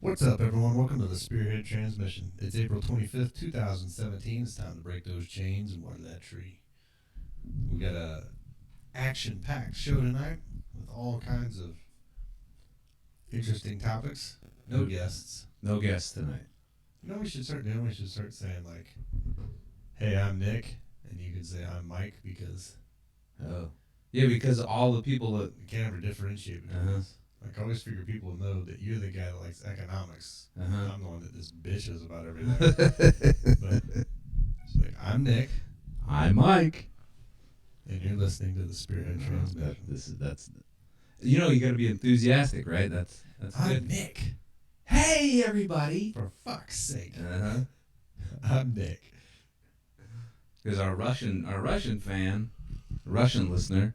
What's up, everyone? Welcome to the Spearhead Transmission. It's April 25th, 2017. It's time to break those chains and water that tree. We got a action-packed show tonight with all kinds of interesting topics. No guests. No guests tonight. You know what we should start doing? We should start saying, like, hey, I'm Nick, and you can say I'm Mike, because Yeah, because all the people that... you can't ever differentiate between us. Like, I always figure people know that you're the guy that likes economics. I'm the one that just bitches about everything. But it's like, I'm Nick. I'm Mike. And you're listening to the Spearhead Transmission. That's you know, you got to be enthusiastic, right? That's I'm good. Nick. Hey, everybody! For fuck's sake. I'm Nick. Because our Russian fan, Russian listener,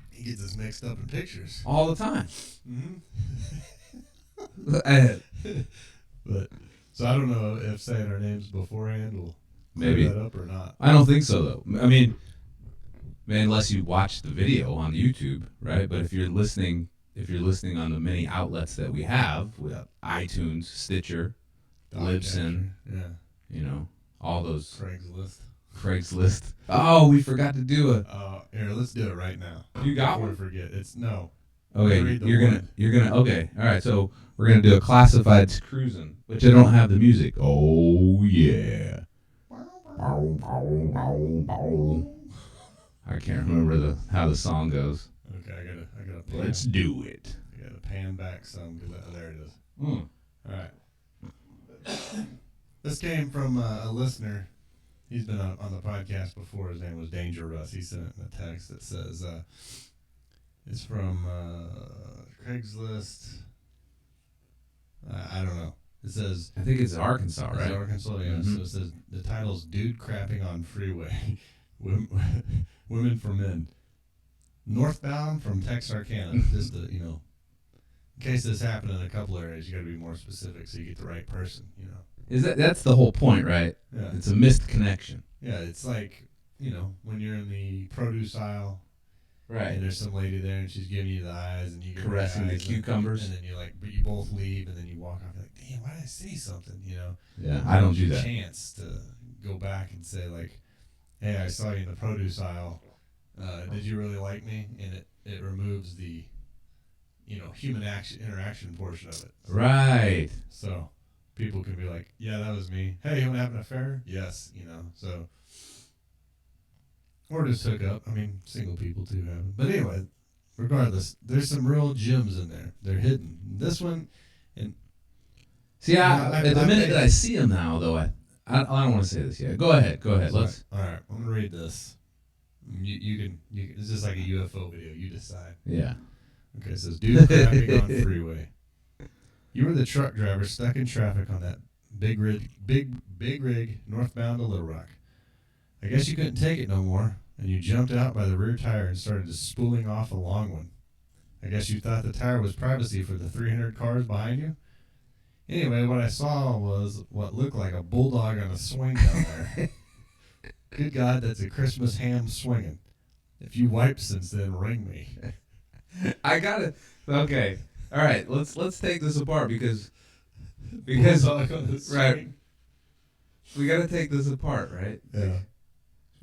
he gets us mixed up in pictures all the time. But so I don't know if saying our names beforehand will maybe clear that up or not. I don't think so, though. I mean, unless you watch the video on YouTube, right? But if you're listening on the many outlets that we have with iTunes, Stitcher, Libsyn, you know, all those Craigslist. Oh, we forgot to do it. Here, let's do it right now. You got Before one? we forget. It's no. Okay, you're gonna okay. All right, so we're gonna do a classifieds cruising, but you don't have the music. Oh yeah. I can't remember how the song goes. Okay, I gotta pan. Let's do it. I gotta pan back some, because there it is. Mm. All right. This came from a listener. He's been on the podcast before. His name was Danger Russ. He sent it in a text that says, it's from Craigslist. I don't know. It says... I think it's Arkansas, right? It's Arkansas, yeah. Mm-hmm. So it says, the title's Dude Crapping on Freeway. Women for Men. Northbound from Texarkana. Just to, in case this happened in a couple areas, you got to be more specific so you get the right person, That's the whole point, right? Yeah. It's a missed connection. Yeah, it's like, when you're in the produce aisle, right? And there's some lady there and she's giving you the eyes and you get caressing the cucumbers, and then but you both leave and then you walk off. You're like, damn, why did I say something? Yeah, I don't do that. Chance to go back and say, like, hey, I saw you in the produce aisle. Did you really like me? And it removes the, human interaction portion of it. Right. So people can be like, yeah, that was me. Hey, you want to have an affair? Yes, so. Or just hook up. I mean, single people too have it. But anyway, regardless, there's some real gems in there. They're hidden. This one, and see, the minute that I see them now, though, I don't want to say this yet. Go ahead. Let's. All right, I'm gonna read this. You can. It's just like a UFO video. You decide. Yeah. Okay, it says, dude crapping on freeway. You were the truck driver stuck in traffic on that big rig northbound to Little Rock. I guess you couldn't take it no more, and you jumped out by the rear tire and started just spooling off a long one. I guess you thought the tire was privacy for the 300 cars behind you? Anyway, what I saw was what looked like a bulldog on a swing down there. Good God, that's a Christmas ham swinging. If you wiped since then, ring me. I got it. Okay. All right, let's take this apart because bulldog on the swing. Right. We got to take this apart, right? Yeah.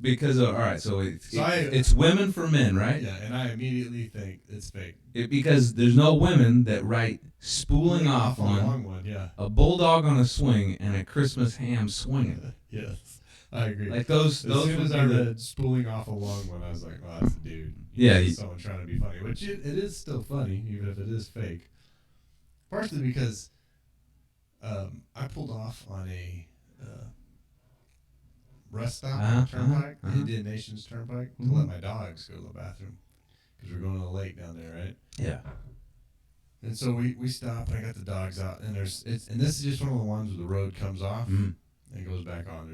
Because all right, so it's women for men, right? Yeah, and I immediately think it's fake. Because there's no women that write spooling off on a long one, yeah. A bulldog on a swing and a Christmas ham swinging. Yes, I agree. Like those. As soon as I read spooling off a long one, I was like, "Oh, that's a dude." Someone trying to be funny, which it is still funny, even if it is fake. Partially because I pulled off on a rest stop turnpike, Indian Nations Turnpike, to let my dogs go to the bathroom because we're going to the lake down there, right? Yeah. And so we stop, and I got the dogs out, and this is just one of the ones where the road comes off and it goes back on.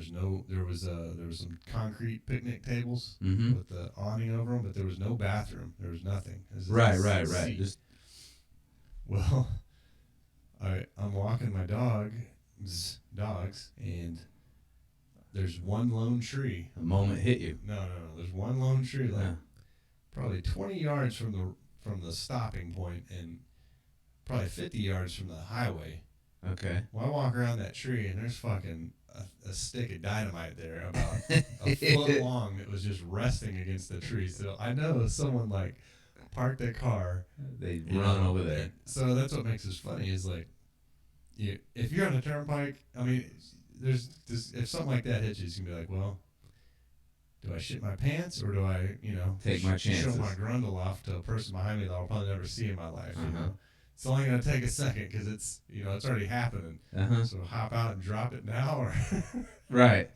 There was some concrete picnic tables with the awning over them, but there was no bathroom. There was nothing. Right. Well, I'm walking my dogs, and there's one lone tree. A moment hit you. No. There's one lone tree, probably 20 yards from the stopping point, and probably 50 yards from the highway. Okay. Well, I walk around that tree, and there's fucking a stick of dynamite there about a foot long that was just resting against the tree. So I know someone, like, parked their car. They run over there. So that's what makes this funny is, like, if you're on a turnpike, I mean, there's just, if something like that hits you, you can be like, well, do I shit my pants or do I, take my chances, show my grundle off to a person behind me that I'll probably never see in my life? You know, it's only gonna take a second because it's it's already happening. So hop out and drop it now, or right.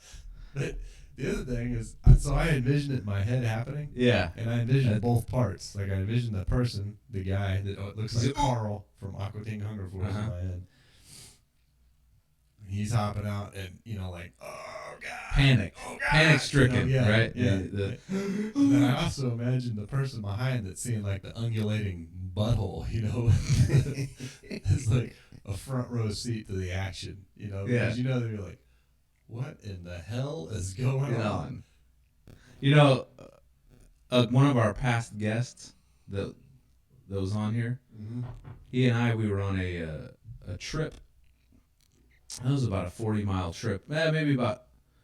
But the other thing is, so I envisioned it in my head happening. Yeah. And I envisioned both parts. Like I envisioned the person, the guy that looks like Carl from Aqua Teen Hunger Force in my head. He's hopping out and, like, oh, God. Panic. Oh, God. Panic stricken, right? Yeah. And then I also imagine the person behind that's seeing, like, the undulating butthole, It's like a front row seat to the action, Because they'd be like, what in the hell is going on? One of our past guests that was on here, he and I, we were on a trip. That was about a 40-mile trip. It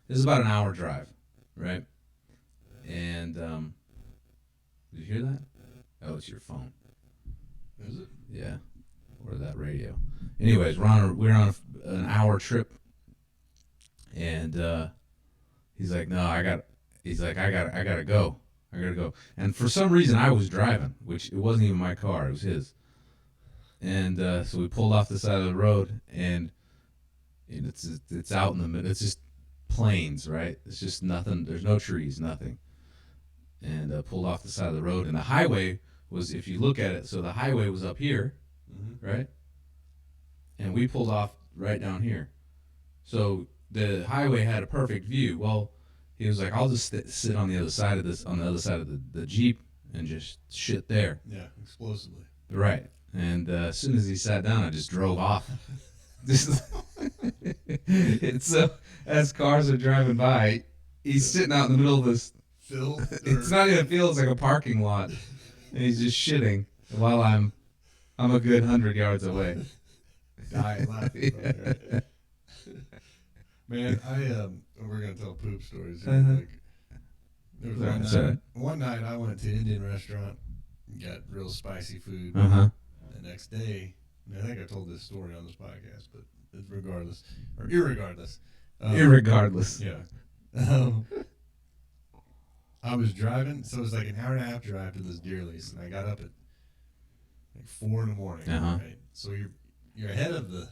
was about an hour drive, right? And did you hear that? Oh, it's your phone. Is it? Yeah, or that radio. Anyways, we're on an hour trip, and he's like, no, I gotta go. And for some reason, I was driving, which it wasn't even my car; it was his. And so we pulled off the side of the road, and it's out in the middle. It's just plains, right? It's just nothing. There's no trees, nothing. And pulled off the side of the road, and the highway was, if you look at it, so the highway was up here, right? And we pulled off right down here. So the highway had a perfect view. Well, he was like, I'll just sit on the other side of the Jeep and just shit there. Yeah, explosively. Right. And as soon as he sat down, I just drove off. It's so, as cars are driving by, he's sitting out in the middle of this field. It's not even a field; it's like a parking lot, and he's just shitting while I'm a good 100 yards away. Dying laughing. Right? Man, we're gonna tell poop stories. Like, there was one night I went to an Indian restaurant, got real spicy food. The next day. I think I told this story on this podcast, but irregardless. Yeah. I was driving, so it was like an hour and a half drive to this deer lease, and I got up at like 4 a.m. Right? So you're ahead of the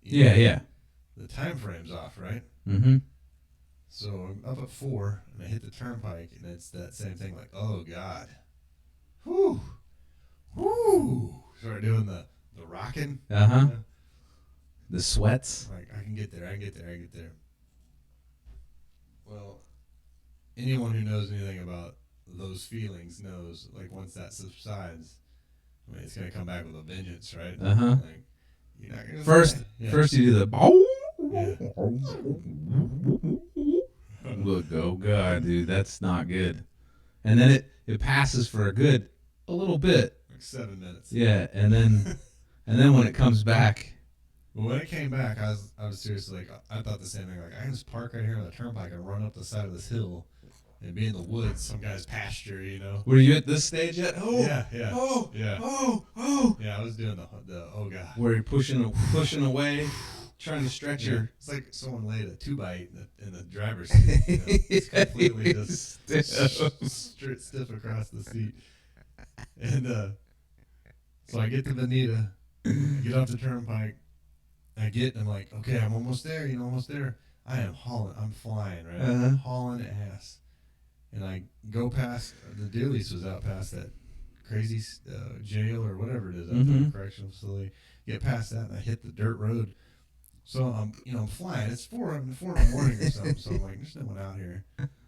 the time frame's off, right? So I'm up at 4, and I hit the turnpike, and it's that same thing, like, oh God, whoo, start doing the rocking. The sweats. Like, I can get there. Well, anyone who knows anything about those feelings knows, like, once that subsides, I mean, it's going to come back with a vengeance, right? Like, you're not gonna first you do the look, oh God, dude, that's not good. And then it passes for a little bit. Like 7 minutes. Yeah, and then when it comes back. Well, when it came back, I was seriously like, I thought the same thing. Like, I can just park right here on the turnpike and run up the side of this hill and be in the woods, some guy's pasture, Were you at this stage yet? Oh, yeah. Oh, yeah. Oh. Yeah, I was doing the oh God. Where you're pushing away, trying to stretch your. It's like someone laid a 2x8 in the driver's seat. It's completely just stiff across the seat. And so I get to Bonita, get off the turnpike. I'm like, okay, I'm almost there, almost there. I'm flying, right? Hauling ass. And I go past, the deer lease was out past that crazy jail or whatever it is out there, correctional facility. Get past that, and I hit the dirt road. So I'm flying. It's 4 in the morning or something. So I'm like, there's no one out here.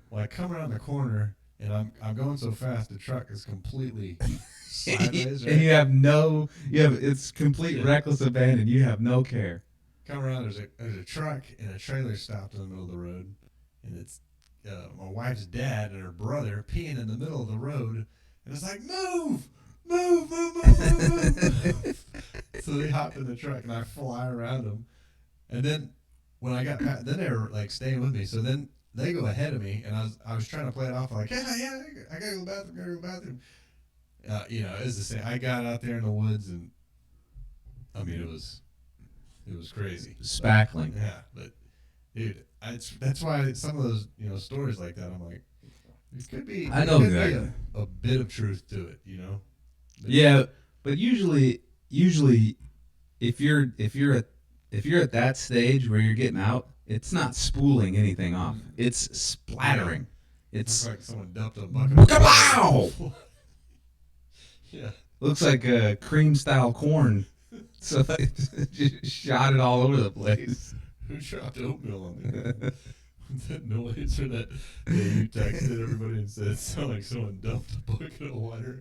Well, I come around the corner, and I'm going so fast, the truck is completely sideways, right? And it's complete reckless abandon. You have no care. Come around, there's a truck and a trailer stopped in the middle of the road, and it's my wife's dad and her brother peeing in the middle of the road, and it's like, move, move, move, move, move, move, move. So they hopped in the truck, and I fly around them. And then when I got past, then they were like staying with me. So then they go ahead of me, and I was trying to play it off like, yeah, I gotta go to the bathroom, gotta go to the bathroom. It was the same. I got out there in the woods, and I mean, it was crazy. Spackling. Yeah, but dude, that's why some of those stories like that, I'm like, it could be. I know exactly. Be a bit of truth to it, Yeah, but usually, if you're at that stage where you're getting out, it's not spooling anything off. It's splattering. It's like someone dumped a bucket. Kapow! Yeah. Looks like a cream style corn. So they just shot it all over the place. Who dropped oatmeal on me? That noise or that you texted everybody and said it sounded like someone dumped a bucket of water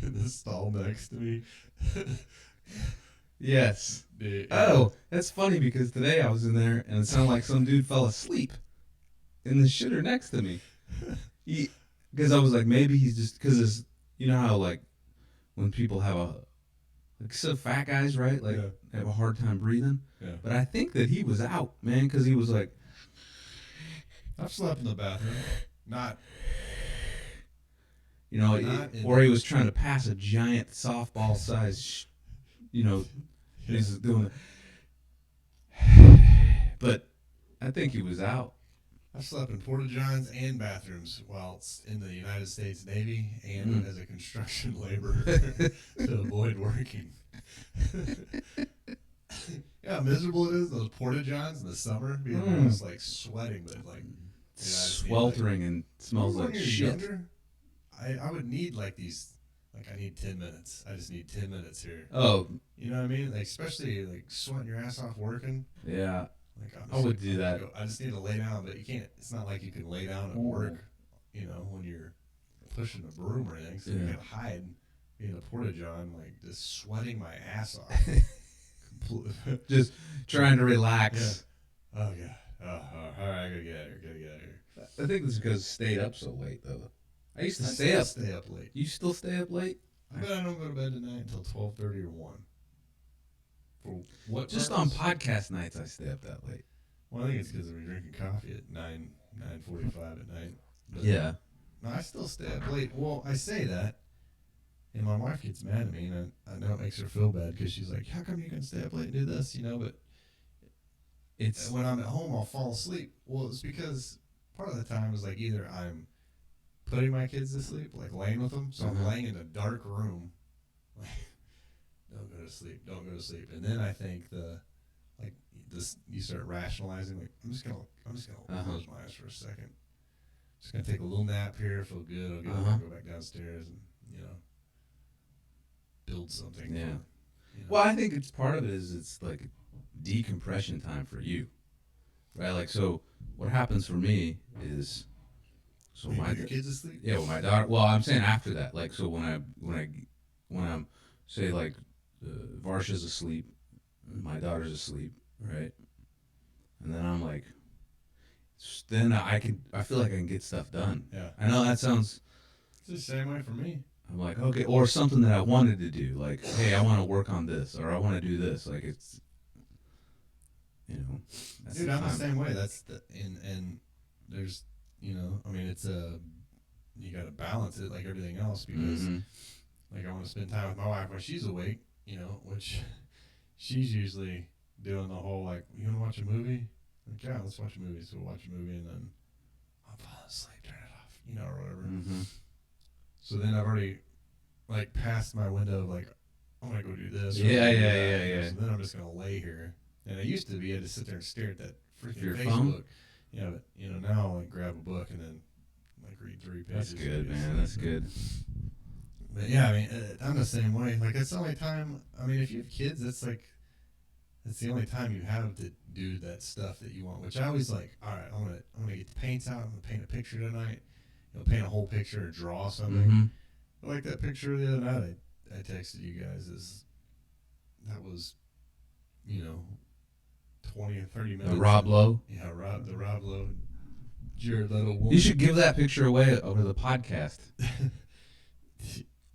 in the stall next to me. Yes. Yeah. Oh, that's funny because today I was in there and it sounded like some dude fell asleep in the shitter next to me. Because I was like, maybe he's just, because you know how like when people have so fat guys, right? Like have a hard time breathing. Yeah. But I think that he was out, man, because he was like, I've slept in the bathroom. Not. Or he was trying to pass a giant softball size, he's doing it. But I think he was out. I've slept in porta-johns and bathrooms while in the United States Navy and as a construction laborer to avoid working. Yeah, how miserable it is, those porta-johns in the summer, being just like sweating, but like sweltering and smells like shit. Younger, I would need like these, like I need 10 minutes. I just need 10 minutes here. Oh. You know what I mean? Like, especially like sweating your ass off working. Yeah. Like, I would do that. I just need to lay down, but you can't. It's not like you can lay down at work, when you're pushing a broom or anything. So you gotta hide in a porta john, like just sweating my ass off. Just trying to relax. Yeah. Oh yeah. All right, I gotta get out of here. I think it's because I stayed up so late though. I used to stay up late. You still stay up late? I bet I don't go to bed tonight until 12:30 or 1. For what? Just purpose? on podcast nights, I stay up that late. Well, I think it's because we're drinking coffee at 9:45 at night. But yeah. No, I still stay up late. Well, I say that, and my wife gets mad at me, and I know it makes her feel bad because she's like, "How come you can stay up late and do this?" But it's when I'm at home, I'll fall asleep. Well, it's because part of the time is like either I'm putting my kids to sleep, like laying with them, so I'm laying in a dark room, like, don't go to sleep, and then I think you start rationalizing, like I'm just gonna close my eyes for a second. Just gonna take a little nap here, feel good. I'll get up and go back downstairs and build something. Yeah. Well, I think it's part of it is it's like decompression time for you, right? Like so, what happens for me is your kids asleep. Yeah, well, my daughter. Well, I'm saying after that, like so when I'm say like Varsha's asleep, my daughter's asleep, right? And then I'm like, then I feel like I can get stuff done. Yeah. I know that sounds. It's the same way for me. I'm like, okay, or something that I wanted to do, like, hey, I want to work on this, or I want to do this, like it's, That's dude, I'm the same way. That's and there's, I mean, it's you got to balance it like everything else because, like, I want to spend time with my wife when she's awake, which she's usually doing the whole like, you want to watch a movie? Like, yeah, let's watch a movie. So we'll watch a movie and then I'll fall asleep, turn it off, or whatever. Mm-hmm. So then I've already like passed my window of like, I'm gonna go do this. Yeah. So then I'm just gonna lay here. And it used to be I had to sit there and stare at that freaking Your Facebook. phone? Yeah, but now I'll like grab a book and then like read 3 pages. That's good, man. That's good. But yeah, I mean, I'm the same way. Like that's the only time. I mean, if you have kids, that's the only time you have to do that stuff that you want. Which I always like. All right, I'm gonna get the paints out. I'm gonna paint a picture tonight. Paint a whole picture or draw something. Mm-hmm. Like that picture the other night I texted you guys. That was, 20 or 30 minutes. The Rob Lowe? Yeah, the Rob Lowe, Jared Leto woman. You should give that picture away over the podcast.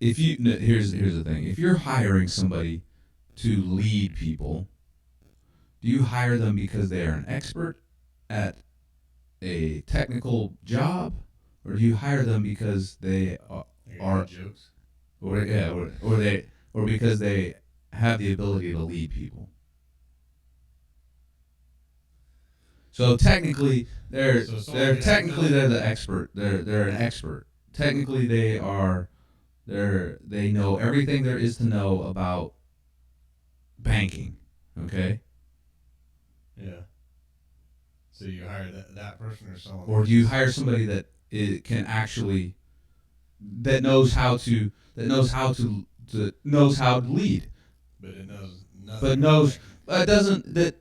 if you no, here's the thing. If you're hiring somebody to lead people, do you hire them because they are an expert at a technical job, or do you hire them because they are jokes. or because they have the ability to lead people? So technically, they're the expert. They're an expert. Technically, they know everything there is to know about banking. Okay. Yeah. So you hire that person or someone? Or do you hire somebody that can actually knows how to lead, but it knows nothing. but doesn't that?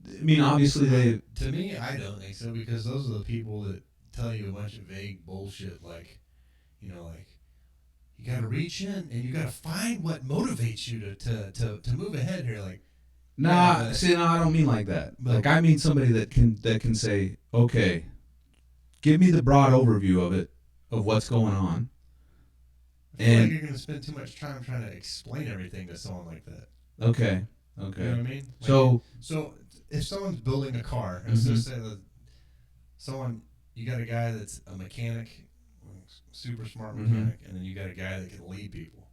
I mean, obviously they. To me, I don't think so, because those are the people that tell you a bunch of vague bullshit, like, like you got to reach in and you got to find what motivates you to move ahead here. Like, I don't mean like that. Like, I mean somebody that can say, okay, give me the broad overview of what's going on. I feel like you're going to spend too much time trying to explain everything to someone like that. Okay. You know what I mean? Like, so if someone's building a car, and mm-hmm. so say that you got a guy that's a mechanic, super smart mechanic, mm-hmm. and then you got a guy that can lead people.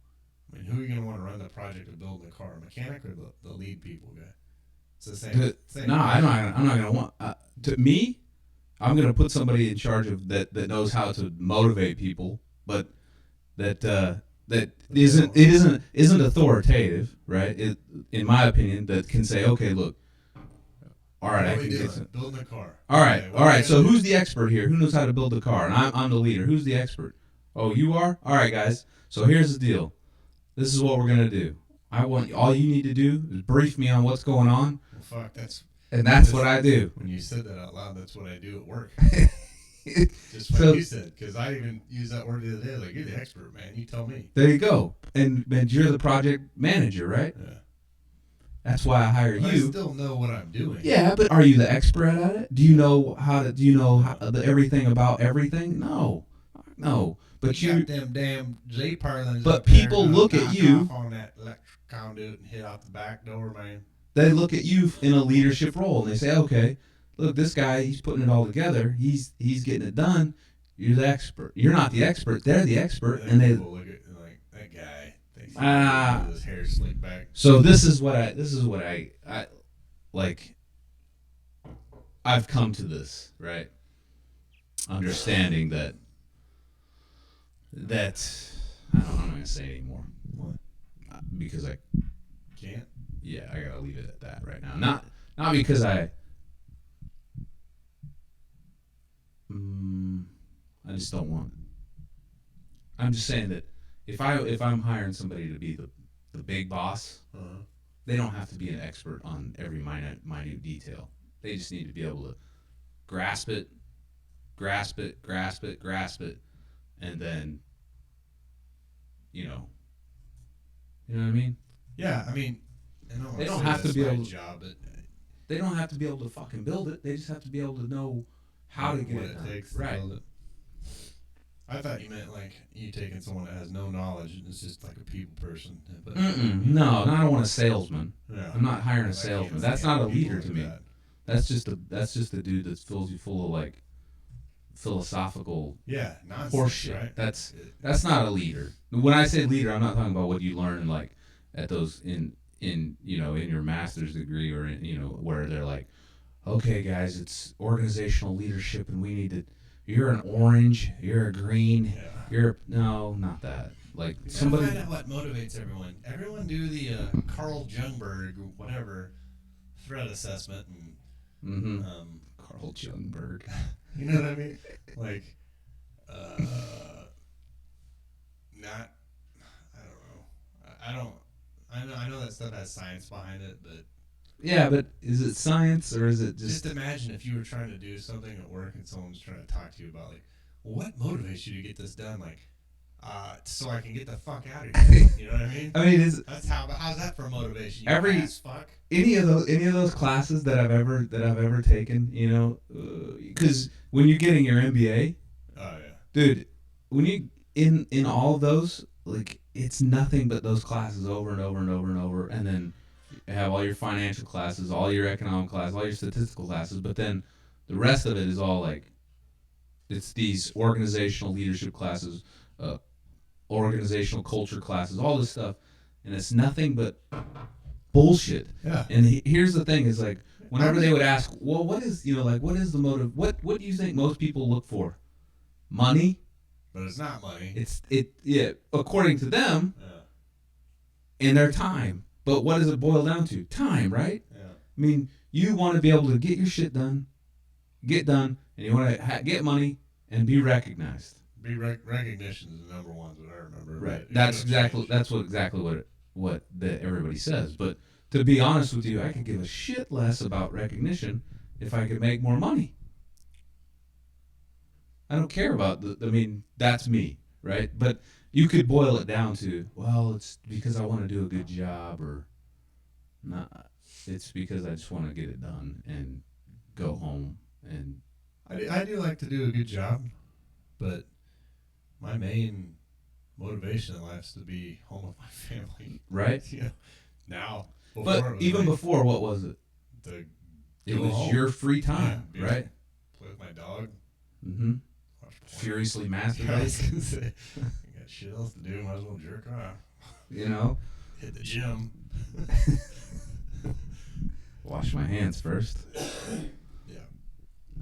I mean, who are you going to want to run the project of building a car, a mechanic or the lead people guy? It's the same. No, I'm not going to want. To me, I'm going to put somebody in charge of that knows how to motivate people, but that isn't authoritative, right? In my opinion, that can say, okay, look, all right, I can get some. Building a car. All right. So who's the expert here? Who knows how to build a car? And I'm the leader. Who's the expert? Oh, you are? All right, guys. So here's the deal. This is what we're gonna do. I want all you need to do is brief me on what's going on. Well, fuck, that's what I do. When you said that out loud, that's what I do at work. Just so, you said, because I even used that word the other day. Like, you're the expert, man. You tell me. There you go. And you're the project manager, right? Yeah. That's why I hired you. I still know what I'm doing. Yeah, but are you the expert at it? Do you know everything about everything? No. But you got them damn J pylons. But people look at you on that electric conduit and hit out the back door, man. They look at you in a leadership role and they say, okay, look, this guy, he's putting it all together. He's getting it done. You're the expert. You're not the expert. They're the expert, and they look at like that guy. Thinks his hair slicked back. So this is what I like. I've come to this, right? Understanding that I don't know, I'm not gonna say anymore. What? Because I can't. Yeah, I gotta leave it at that right now. Not because I just don't want. I'm just saying that if I'm hiring somebody to be the big boss, they don't have to be an expert on every minute detail. They just need to be able to grasp it, and then you know what I mean? Yeah, I mean, they don't have to be able to. They don't have to be able to fucking build it. They just have to be able to know how to get what it it done. takes to build it. I thought you meant like you taking someone that has no knowledge and is just like a people person. But no, I don't want a salesman. Yeah. I'm not hiring a salesman. That's not a leader to me. That's just a dude that fills you full of like philosophical nonsense, horseshit. Right? That's not a leader. When I say leader, I'm not talking about what you learn like at those in your master's degree or where they're like, okay guys, it's organizational leadership and we need to. You're an orange. You're a green. Yeah. No, not that. Like somebody find out what motivates everyone. Everyone do the Carl Jungberg whatever threat assessment and Carl Jungberg. You know what I mean? Like, not. I don't know. I know that stuff has science behind it, but. Yeah, but is it science or is it just imagine if you were trying to do something at work and someone's trying to talk to you about like, well, what motivates you to get this done? Like, so I can get the fuck out of here. You know what I mean? I mean, how's that for motivation? Any of those classes that I've ever taken, because when you're getting your MBA, oh yeah, dude, in all of those, like it's nothing but those classes over and over and over and over, and then you have all your financial classes, all your economic classes, all your statistical classes, but then the rest of it is all like it's these organizational leadership classes, uh, organizational culture classes, all this stuff, and it's nothing but bullshit. Yeah. And here's the thing: is like whenever they would ask, well, what is like what is the motive? What do you think most people look for? Money. But it's not money. Yeah, according to them, in their time. But what does it boil down to? Time, right? Yeah. I mean, you want to be able to get your shit done, and you want to get money and be recognized. Recognition is the number one that I remember. Right. That's exactly what everybody says. But to be honest with you, I could give a shit less about recognition if I could make more money. I don't care about that's me, right? But you could boil it down to, well, it's because I want to do a good job, or not. It's because I just want to get it done and go home. And I do like to do a good job, but my main motivation in life is to be home with my family. Right? Now. But even before, what was it? It was home. Your free time, right? Play with my dog. Mm-hmm. Furiously I was masturbate. gonna say, I got shit else to do. Might as well jerk off. Hit the gym. Wash my hands first. Yeah.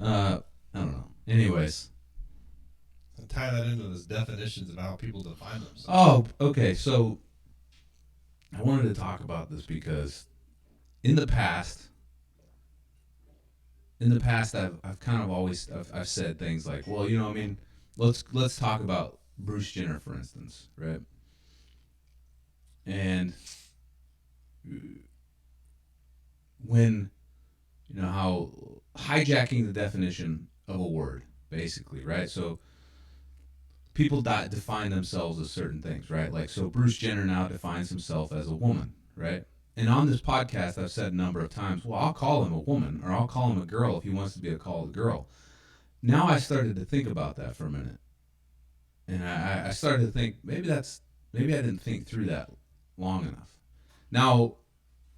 I don't know. Anyways. And tie that into those definitions of how people define themselves. Oh, okay. So I wanted to talk about this because in the past I've kind of always I've said things like, well, let's talk about Bruce Jenner, for instance, right? And when how hijacking the definition of a word, basically, right? So people define themselves as certain things, right? Like, so Bruce Jenner now defines himself as a woman, right? And on this podcast, I've said a number of times, well, I'll call him a woman, or I'll call him a girl if he wants to be called a girl. Now I started to think about that for a minute. And I started to think, maybe I didn't think through that long enough. Now,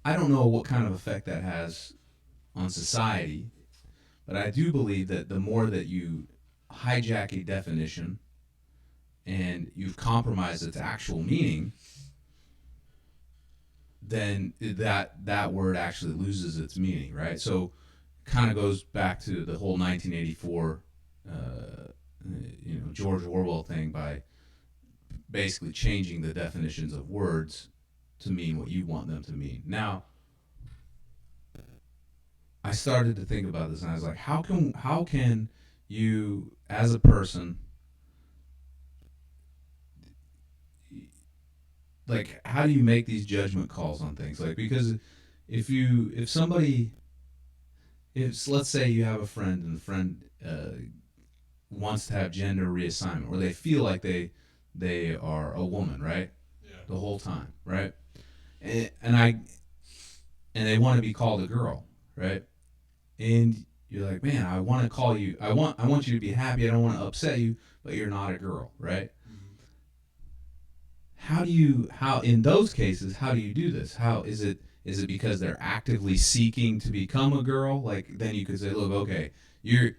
I don't know what kind of effect that has on society, but I do believe that the more that you hijack a definition and you've compromised its actual meaning, then that word actually loses its meaning, right? So kind of goes back to the whole 1984 George Orwell thing, by basically changing the definitions of words to mean what you want them to mean. Now, I started to think about this, and I was like, how can you, as a person, like, how do you make these judgment calls on things? Like, because if let's say you have a friend, and the friend wants to have gender reassignment, or they feel like they are a woman, right? Yeah. The whole time, right? And they want to be called a girl, right? And you're like, man, I want to call you. I want you to be happy. I don't want to upset you, but you're not a girl, right? How in those cases, how do you do this? How is it because they're actively seeking to become a girl? Like, then you could say, look, okay, you're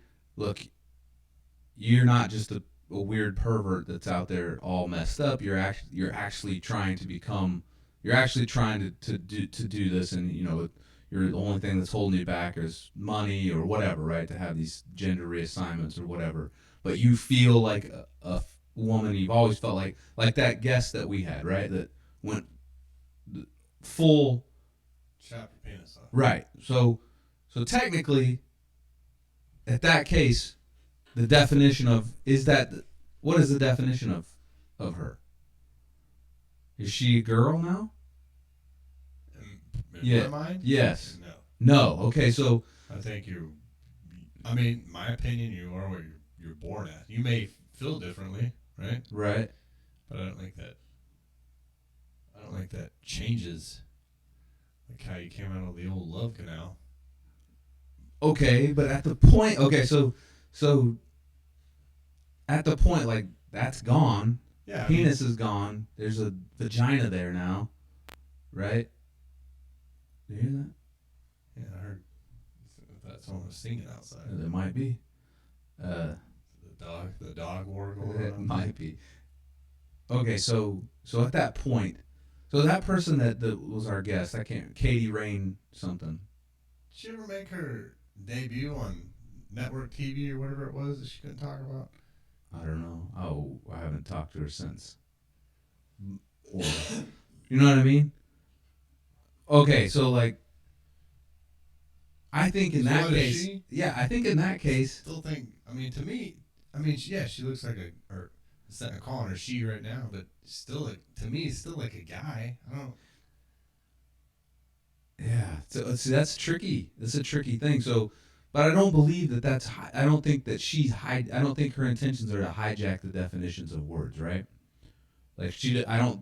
not just a weird pervert that's out there all messed up. You're actually trying to become. You're actually trying to do this, and you're the only thing that's holding you back is money or whatever, right? To have these gender reassignments or whatever. But you feel like a woman. You've always felt like that guest that we had, right? That went full. Chop your penis off. Right. So technically, at that case, the definition of what is the definition of her? Is she a girl now? In my mind? Yes. No. Okay, so I think my opinion, you are what you're born at. You may feel differently, right? Right. But I don't think that changes like how you came out of the old love canal. Okay, but at the point, so at the point, like, that's gone. Yeah, Penis is gone. There's a vagina there now, right? You hear that? yeah, I heard that someone was singing outside. There might be. The dog war going It on. might be. Okay, so at that point, so that person that was our guest, I can't, Katie Rain something. Did she ever make her debut on network TV or whatever it was that she couldn't talk about? I don't know. Oh, I haven't talked to her since. Or, you know what I mean? Okay, so like, I think in So that what is case, she? yeah, I think in that case, Still think. I mean, to me, yeah, she looks like a. Or instead of calling her she right now, but still, like, to me, it's still like a guy. I don't. yeah. So see, that's tricky. That's a tricky thing. So, but I don't believe that that's. I don't think that she's hide. I don't think her intentions are to hijack the definitions of words, right? Like she, I don't.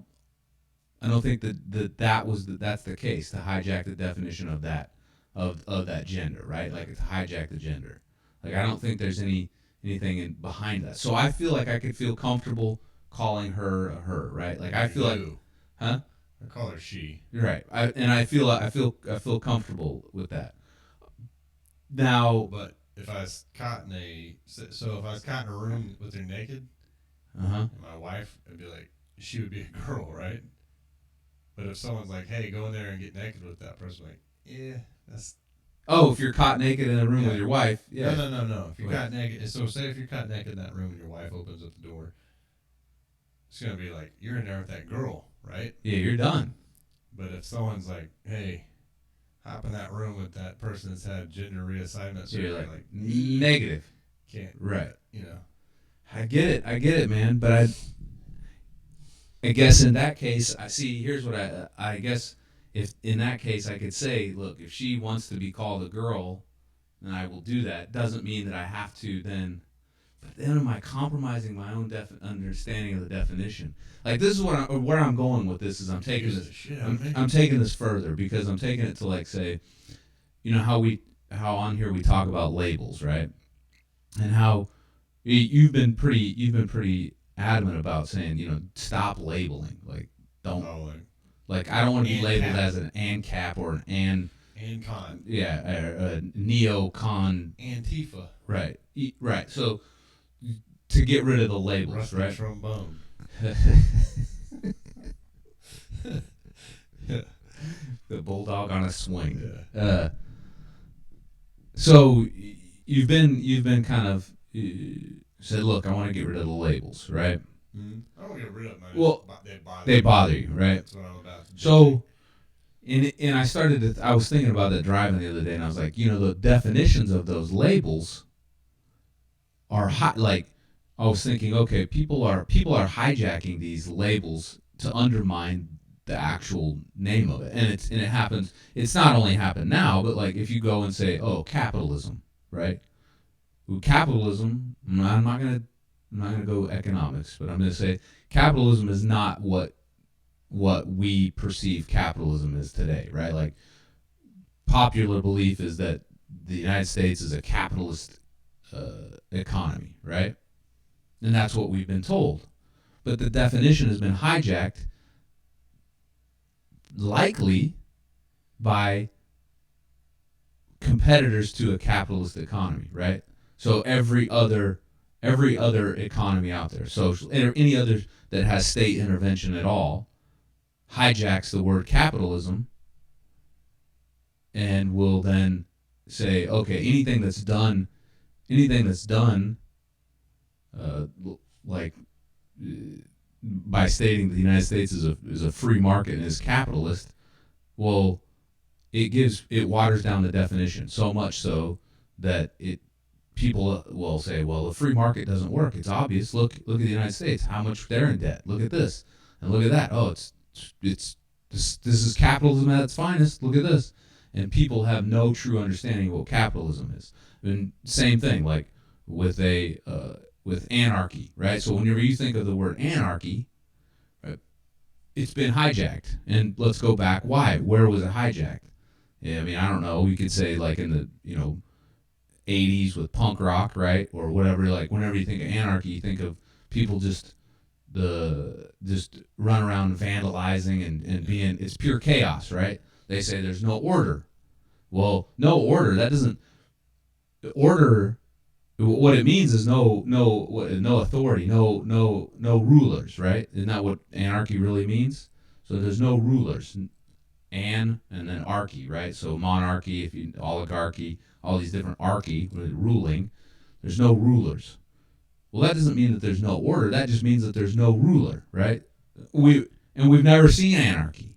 I don't think that's the case to hijack the definition of that of that gender, right? Like to hijack the gender. Like I don't think there's anything behind that. So I feel like I could feel comfortable calling her a her, right? Like I feel like, huh? I call her she. You're right. I feel comfortable with that. Now, But if I was caught in if I was caught in a room with her naked, and my wife, it'd be like she would be a girl, right? But if someone's like, "Hey, go in there and get naked with that person," like, yeah, that's. Oh, if you're caught naked in a room Yeah. with your wife, yeah. No. If you're caught naked, so say if you're caught naked in that room and your wife opens up the door, it's gonna be like you're in there with that girl, right? Yeah, you're done. But if someone's like, "Hey, hop in that room with that person that's had gender reassignment," So you're surgery," like negative. can't, Right. You know. I get it, man. But I guess in that case, I see. Here's what I guess if in that case I could say, look, if she wants to be called a girl, then I will do that. Doesn't mean that I have to then. But then am I compromising my own understanding of the definition? Like this is where I'm going with this is I'm taking this. I'm taking this further because I'm taking it to like say, you know how on here we talk about labels, right? And how you've been pretty adamant about saying, stop labeling. Like, don't. Oh, like I don't want to be labeled cap. as an ANCAP or an Con. Yeah, a neo-con. Antifa. Right. Right. So, to get rid of the labels, Rusty right? trombone. The bulldog on a swing. Yeah. So, you've been kind of said, look, I want to get rid of the labels, right? Mm-hmm. I don't want to get rid of them. Well, they bother you, right? That's what I'm about to do. So, I was thinking about that driving the other day, and I was like, the definitions of those labels are like, I was thinking, okay, people are hijacking these labels to undermine the actual name of it, and it happens. It's not only happened now, but like if you go and say, oh, capitalism, right? Capitalism. I'm not gonna go economics, but I'm gonna say capitalism is not what we perceive capitalism is today, right? Like popular belief is that the United States is a capitalist economy, right? And that's what we've been told. But the definition has been hijacked likely by competitors to a capitalist economy, right? So every other economy out there, social, or any other that has state intervention at all, hijacks the word capitalism and will then say, okay, anything that's done, like by stating the United States is a free market and is capitalist, well, it waters down the definition so much so that people will say, well, the free market doesn't work. It's obvious. Look at the United States, how much they're in debt. Look at this and look at that. Oh, this is capitalism at its finest. Look at this. And people have no true understanding of what capitalism is. And same thing, like with with anarchy, right? So whenever you think of the word anarchy, right, it's been hijacked. And let's go back. Why? Where was it hijacked? Yeah, I mean, I don't know. We could say like in the 80s with punk rock, right, or whatever. Like whenever you think of anarchy, you think of people just the just run around vandalizing and being, it's pure chaos, right? They say there's no order. Well, no order. That doesn't order. What it means is no authority, no rulers, right? Isn't that what anarchy really means? So there's no rulers, and then archy, right? So monarchy, if you oligarchy, all these different archy ruling. There's no rulers. Well, that doesn't mean that there's no order. That just means that there's no ruler, right? We've never seen anarchy,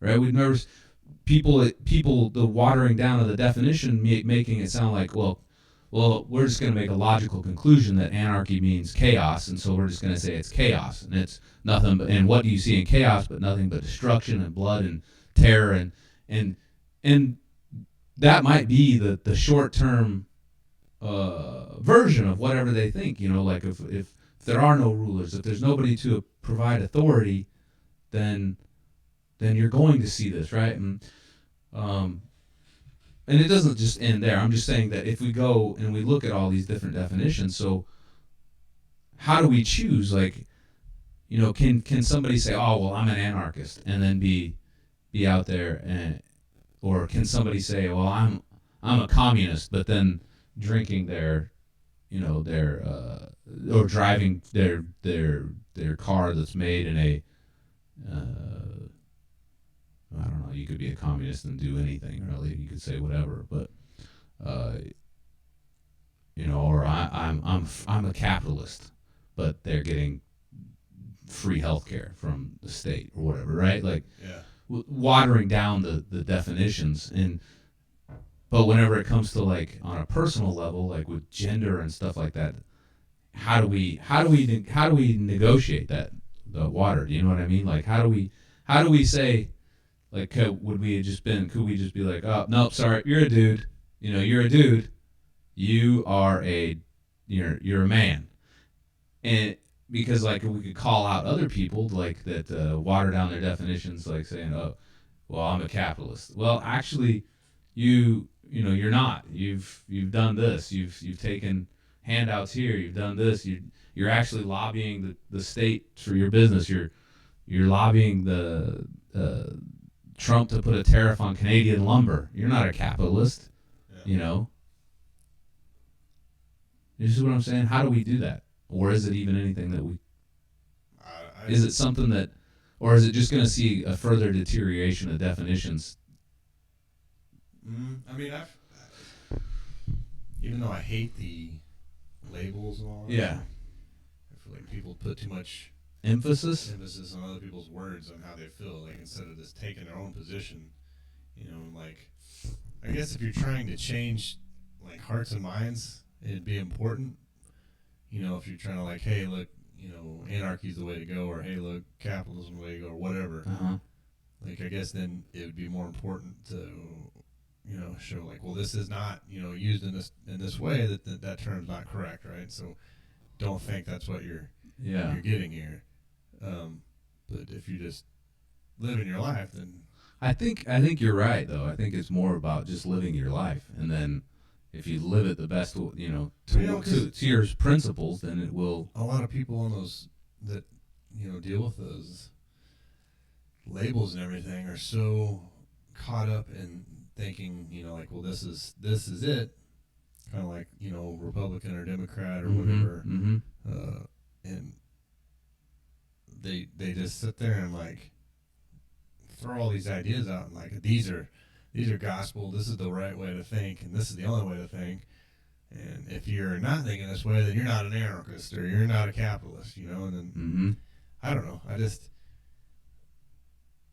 right? We've never people the watering down of the definition, making it sound like, well, we're just going to make a logical conclusion that anarchy means chaos, and so we're just going to say it's chaos, and it's nothing but, and what do you see in chaos but nothing but destruction and blood and terror, and that might be the short term version of whatever they think. Like if there are no rulers, if there's nobody to provide authority, then you're going to see this, right? And it doesn't just end there. I'm just saying that if we go and we look at all these different definitions, so how do we choose? Like, can somebody say, "Oh, well, I'm an anarchist," and then be out there, or can somebody say, "Well, I'm a communist," but then drinking or driving their car that's made in a I don't know. You could be a communist and do anything, really. You could say whatever, but or I'm a capitalist, but they're getting free healthcare from the state or whatever, right? Like, watering down the definitions, but whenever it comes to, like, on a personal level, like with gender and stuff like that, how do we negotiate the water? Do you know what I mean? Like, how do we say, like, could we just be like, "Oh, no, sorry, you're a dude. You're a dude. You're a man." And because, like, we could call out other people, like, that water down their definitions, like saying, "Oh, well, I'm a capitalist." Well, actually, you're not. You've done this. You've taken handouts here. You've done this. You're actually lobbying the state for your business. You're lobbying the Trump to put a tariff on Canadian lumber. You're not a capitalist, This is what I'm saying. How do we do that? Or is it even anything that we... Is it something that... Or is it just going to see a further deterioration of definitions? I mean, even though I hate the labels and all that, yeah, I feel like people put too much emphasis on other people's words on how they feel, like, instead of just taking their own position. Like, I guess if you're trying to change, like, hearts and minds, it'd be important. If you're trying to, like, hey, look, anarchy's the way to go, or hey, look, capitalism's the way to go, or whatever. Like, I guess then it would be more important to, show, like, well, this is not, used in this way, that term's not correct, right? So don't think that's what you're getting here. But if you just living your life, then I think you're right, though. I think it's more about just living your life, and then if you live it the best, to your principles, then it will. A lot of people on those that deal with those labels and everything are so caught up in thinking, like, well, this is it, kind of like, Republican or Democrat or whatever, and they just sit there and, like, throw all these ideas out, and, like, these are gospel. This is the right way to think, and this is the only way to think. And if you're not thinking this way, then you're not an anarchist, or you're not a capitalist, And then I don't know.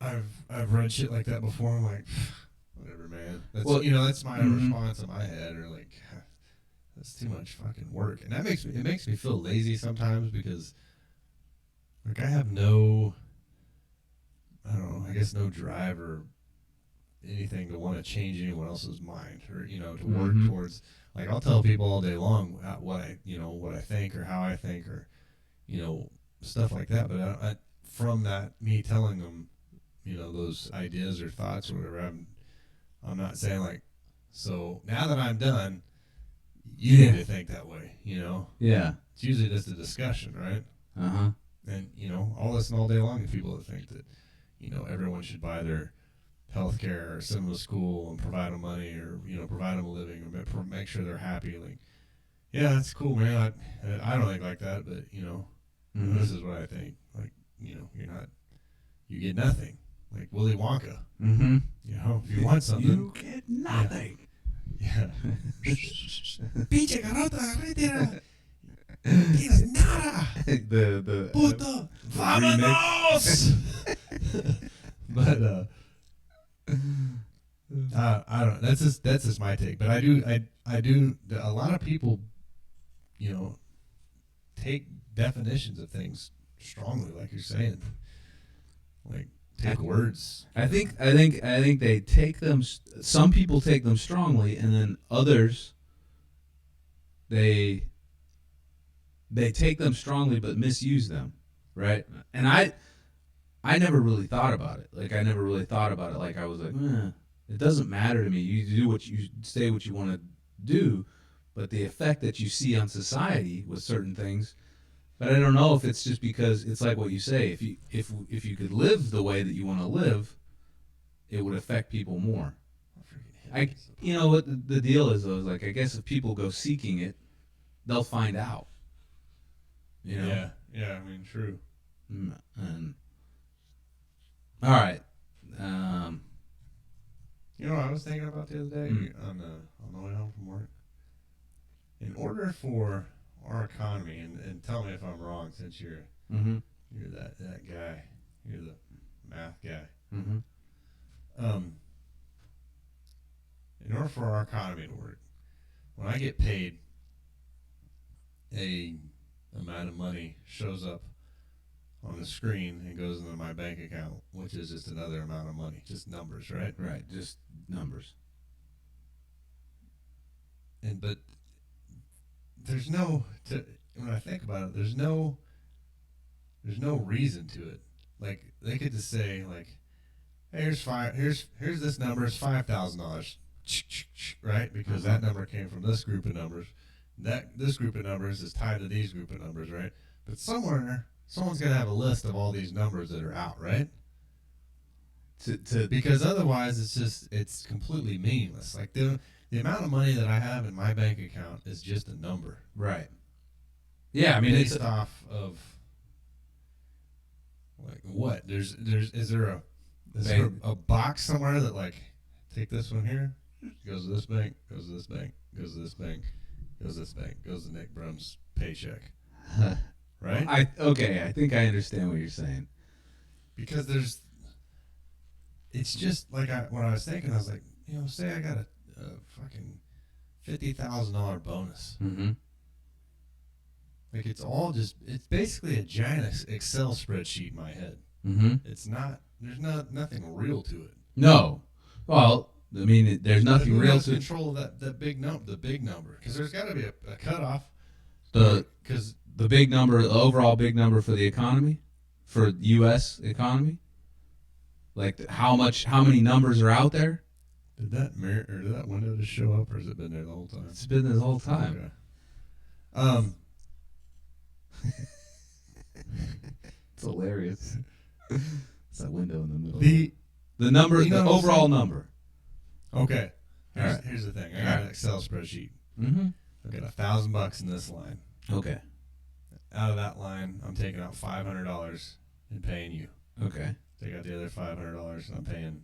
I've read shit like that before. I'm like, whatever, man. That's my response in my head, or like, that's too much fucking work, and it makes me feel lazy sometimes, because, like, I have no drive or anything to want to change anyone else's mind, or to work towards, like, I'll tell people all day long what I think, or how I think, or stuff like that, but I from that, me telling them those ideas or thoughts or whatever, I'm not saying, like, so now that I'm done, you need to think that way, Yeah. It's usually just a discussion, right? And, I'll listen all day long to people that think that, everyone should buy their health care or send them to school and provide them money or, provide them a living or make sure they're happy. Like, yeah, that's cool, man. I don't think like that, but, this is what I think. Like, you get nothing. Like Willy Wonka. Mm-hmm. If you want something. You get nothing. Yeah. Pinche garota, retira. Tienes nada. The Puto. Vámonos. But I don't know. That's just my take. But I do. A lot of people, take definitions of things strongly, like you're saying. Like take words. I think they take them. Some people take them strongly, and then others they take them strongly but misuse them, right? And I never really thought about it. Like I never really thought about it. Like I was like, it doesn't matter to me. You do what you say, what you want to do, but the effect that you see on society with certain things. But I don't know if it's just because it's like what you say. If you could live the way that you want to live, it would affect people more. What the deal is though is like I guess if people go seeking it, they'll find out. Yeah. I mean, true. And all right. What I was thinking about the other day on the way home from work. In order for our economy, and tell me if I'm wrong, since you're that guy, you're the math guy. In order for our economy to work, when I get paid, a amount of money shows up on the screen and goes into my bank account, which is just another amount of money, just numbers, right? Right, just numbers. But there's when I think about it, there's no reason to it. Like they could just say like, hey, here's this number, it's $5,000, right? Because that number came from this group of numbers. This group of numbers is tied to these group of numbers, right? But somewhere someone's gonna have a list of all these numbers that are out, right? Because otherwise it's completely meaningless. Like the amount of money that I have in my bank account is just a number. Right. Yeah, I mean based off of like what? Is there a box somewhere that like take this one here, goes to this bank, goes to this bank, goes to this bank, goes to this bank, goes to Nick Brum's paycheck. Right? I think I understand what you're saying. Because it's just like when I was thinking, I was like, say I got a fucking $50,000 bonus. Mm-hmm. Like it's basically a giant Excel spreadsheet in my head. Mm-hmm. There's nothing real to it. No. Well, I mean, there's nothing real to it. Control the big number, because there's got to be a cutoff. Because the big number, the overall big number for the economy, for U.S. economy, like how many numbers are out there? Did that window just show up, or has it been there the whole time? It's been there the whole time. Okay. It's hilarious. It's that window in the middle. The number, the overall number. Okay. Here's the thing. I got an Excel spreadsheet. Mm-hmm. I've got $1,000 in this line. Okay. Out of that line, I'm taking out $500 and paying you. Okay. Take out the other $500 and I'm paying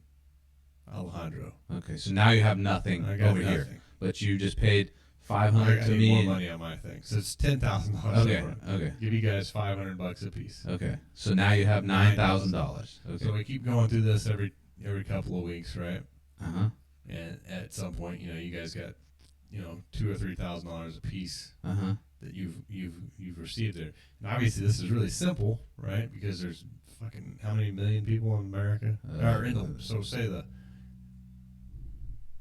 Alejandro. Okay. So now you have nothing over here, but you just paid $500 to me. More money on my thing, so it's $10,000. Okay. Okay. Give you guys $500 a piece. Okay. So now you have $9,000. Okay. So we keep going through this every couple of weeks, right? Uh-huh. And at some point, you guys got, $2,000 or $3,000 a piece. Uh-huh. That you've received there. And obviously this is really simple, right? Because there's fucking how many million people in America?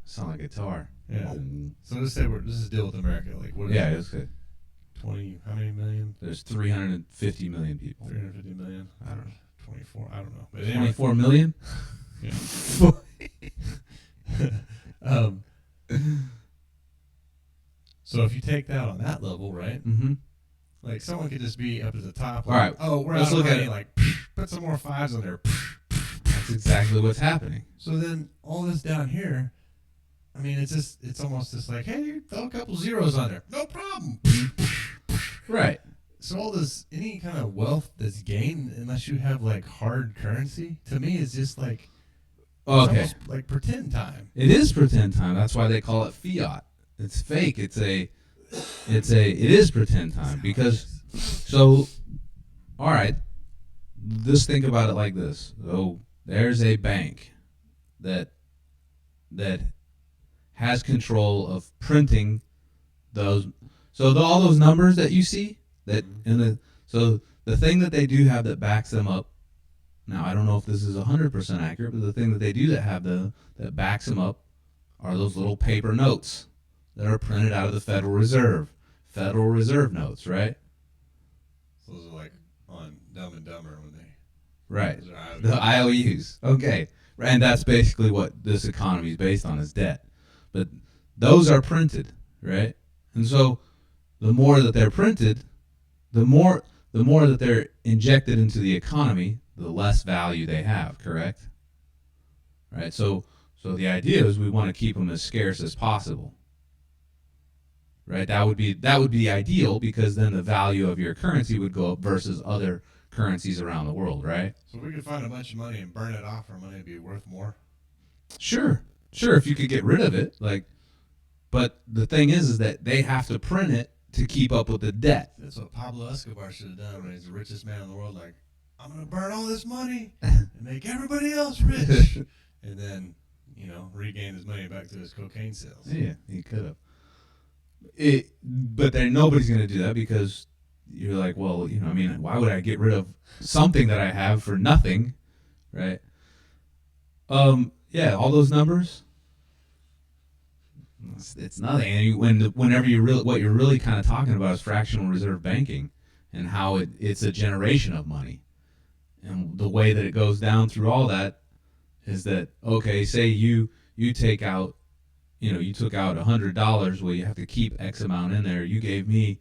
Sound like a guitar. Yeah. So let's say this is deal with America. Like what is it? It's good. 20, how many million? There's 350 million people. 350 million? I don't know. 24, I don't know. But 24 million? So if you take that on that level, right? Mm-hmm. Like someone could just be up at the top. Like, All right. oh, we're Let's out of look at money. it. Like, put some more fives on there. That's exactly what's happening. So then all this down here, I mean, it's almost just like, hey, throw a couple zeros on there. No problem. Right. So all this, any kind of wealth that's gained, unless you have like hard currency, to me is just like, it's almost like pretend time. It is pretend time. That's why they call it fiat. It's fake. It is pretend time because, so, all right, just think about it like this. So there's a bank that has control of printing those. So all those numbers that you see so the thing that they do have that backs them up. Now I don't know if this is 100% accurate, but the thing that they do that backs them up are those little paper notes that are printed out of the Federal Reserve notes, right? So those are like on Dumb and Dumber when they right the IOUs. Okay, and that's basically what this economy is based on, is debt. But those are printed, right? And so the more that they're printed, the more that they're injected into the economy, the less value they have, correct? Right? So the idea is we want to keep them as scarce as possible. Right? That would be ideal, because then the value of your currency would go up versus other currencies around the world, right? So we could find a bunch of money and burn it off, our money would be worth more. Sure, if you could get rid of it, but the thing is that they have to print it to keep up with the debt. That's what Pablo Escobar should have done when he's the richest man in the world. Like, I'm going to burn all this money and make everybody else rich. And then, regain his money back to his cocaine sales. Yeah, he could have. But nobody's going to do that, because you're like, well, why would I get rid of something that I have for nothing, right? Yeah, all those numbers, it's nothing. And what you're really kind of talking about is fractional reserve banking, and how it's a generation of money. And the way that it goes down through all that is that, okay, say you take out, you took out $100. Well, you have to keep X amount in there. You gave me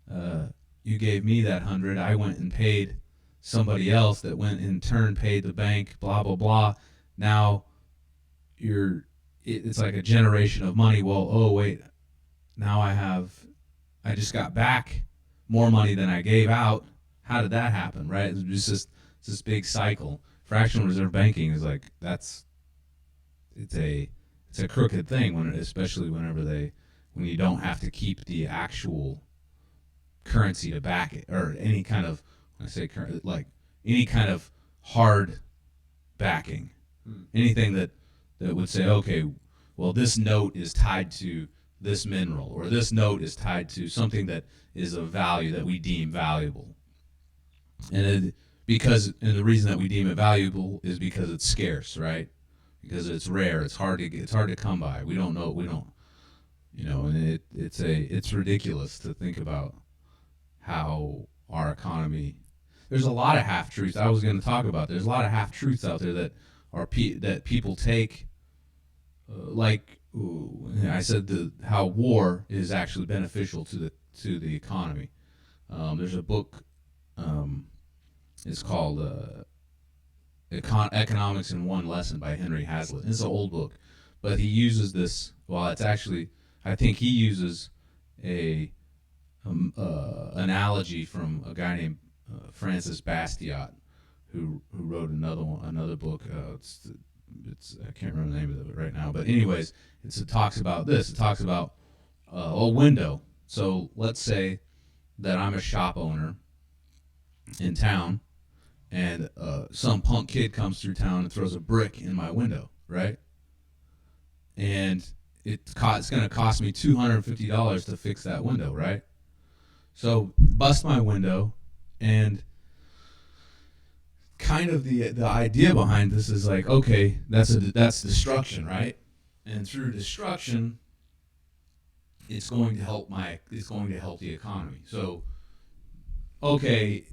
that 100. I went and paid somebody else that went in turn paid the bank. Blah blah blah. Now it's like a generation of money. Well, oh wait, now I just got back more money than I gave out. How did that happen? Right? It's just this big cycle. Fractional reserve banking is like it's a crooked thing, especially when you don't have to keep the actual currency to back it, or any kind of, when I say like any kind of hard backing, anything that would say, okay, well, this note is tied to this mineral, or this note is tied to something that is of value that we deem valuable. And the reason that we deem it valuable is because it's scarce, right? Because it's rare, it's hard to come by. We don't know, and it's ridiculous to think about how our economy. There's a lot of half truths I was going to talk about. There's a lot of half truths out there that that people take, I said how war is actually beneficial to the economy. There's a book. It's called Economics in One Lesson by Henry Hazlitt. It's an old book, but he uses this. Well, it's actually, I think he uses a analogy from a guy named Francis Bastiat, who wrote another book. It's I can't remember the name of it right now, but anyways, it talks about this. It talks about a window. So let's say that I'm a shop owner in town, and some punk kid comes through town and throws a brick in my window, right? And it's going to cost me $250 to fix that window, right? So bust my window, and kind of the idea behind this is like, okay, that's destruction, right? And through destruction, it's going to help the economy. So, okay,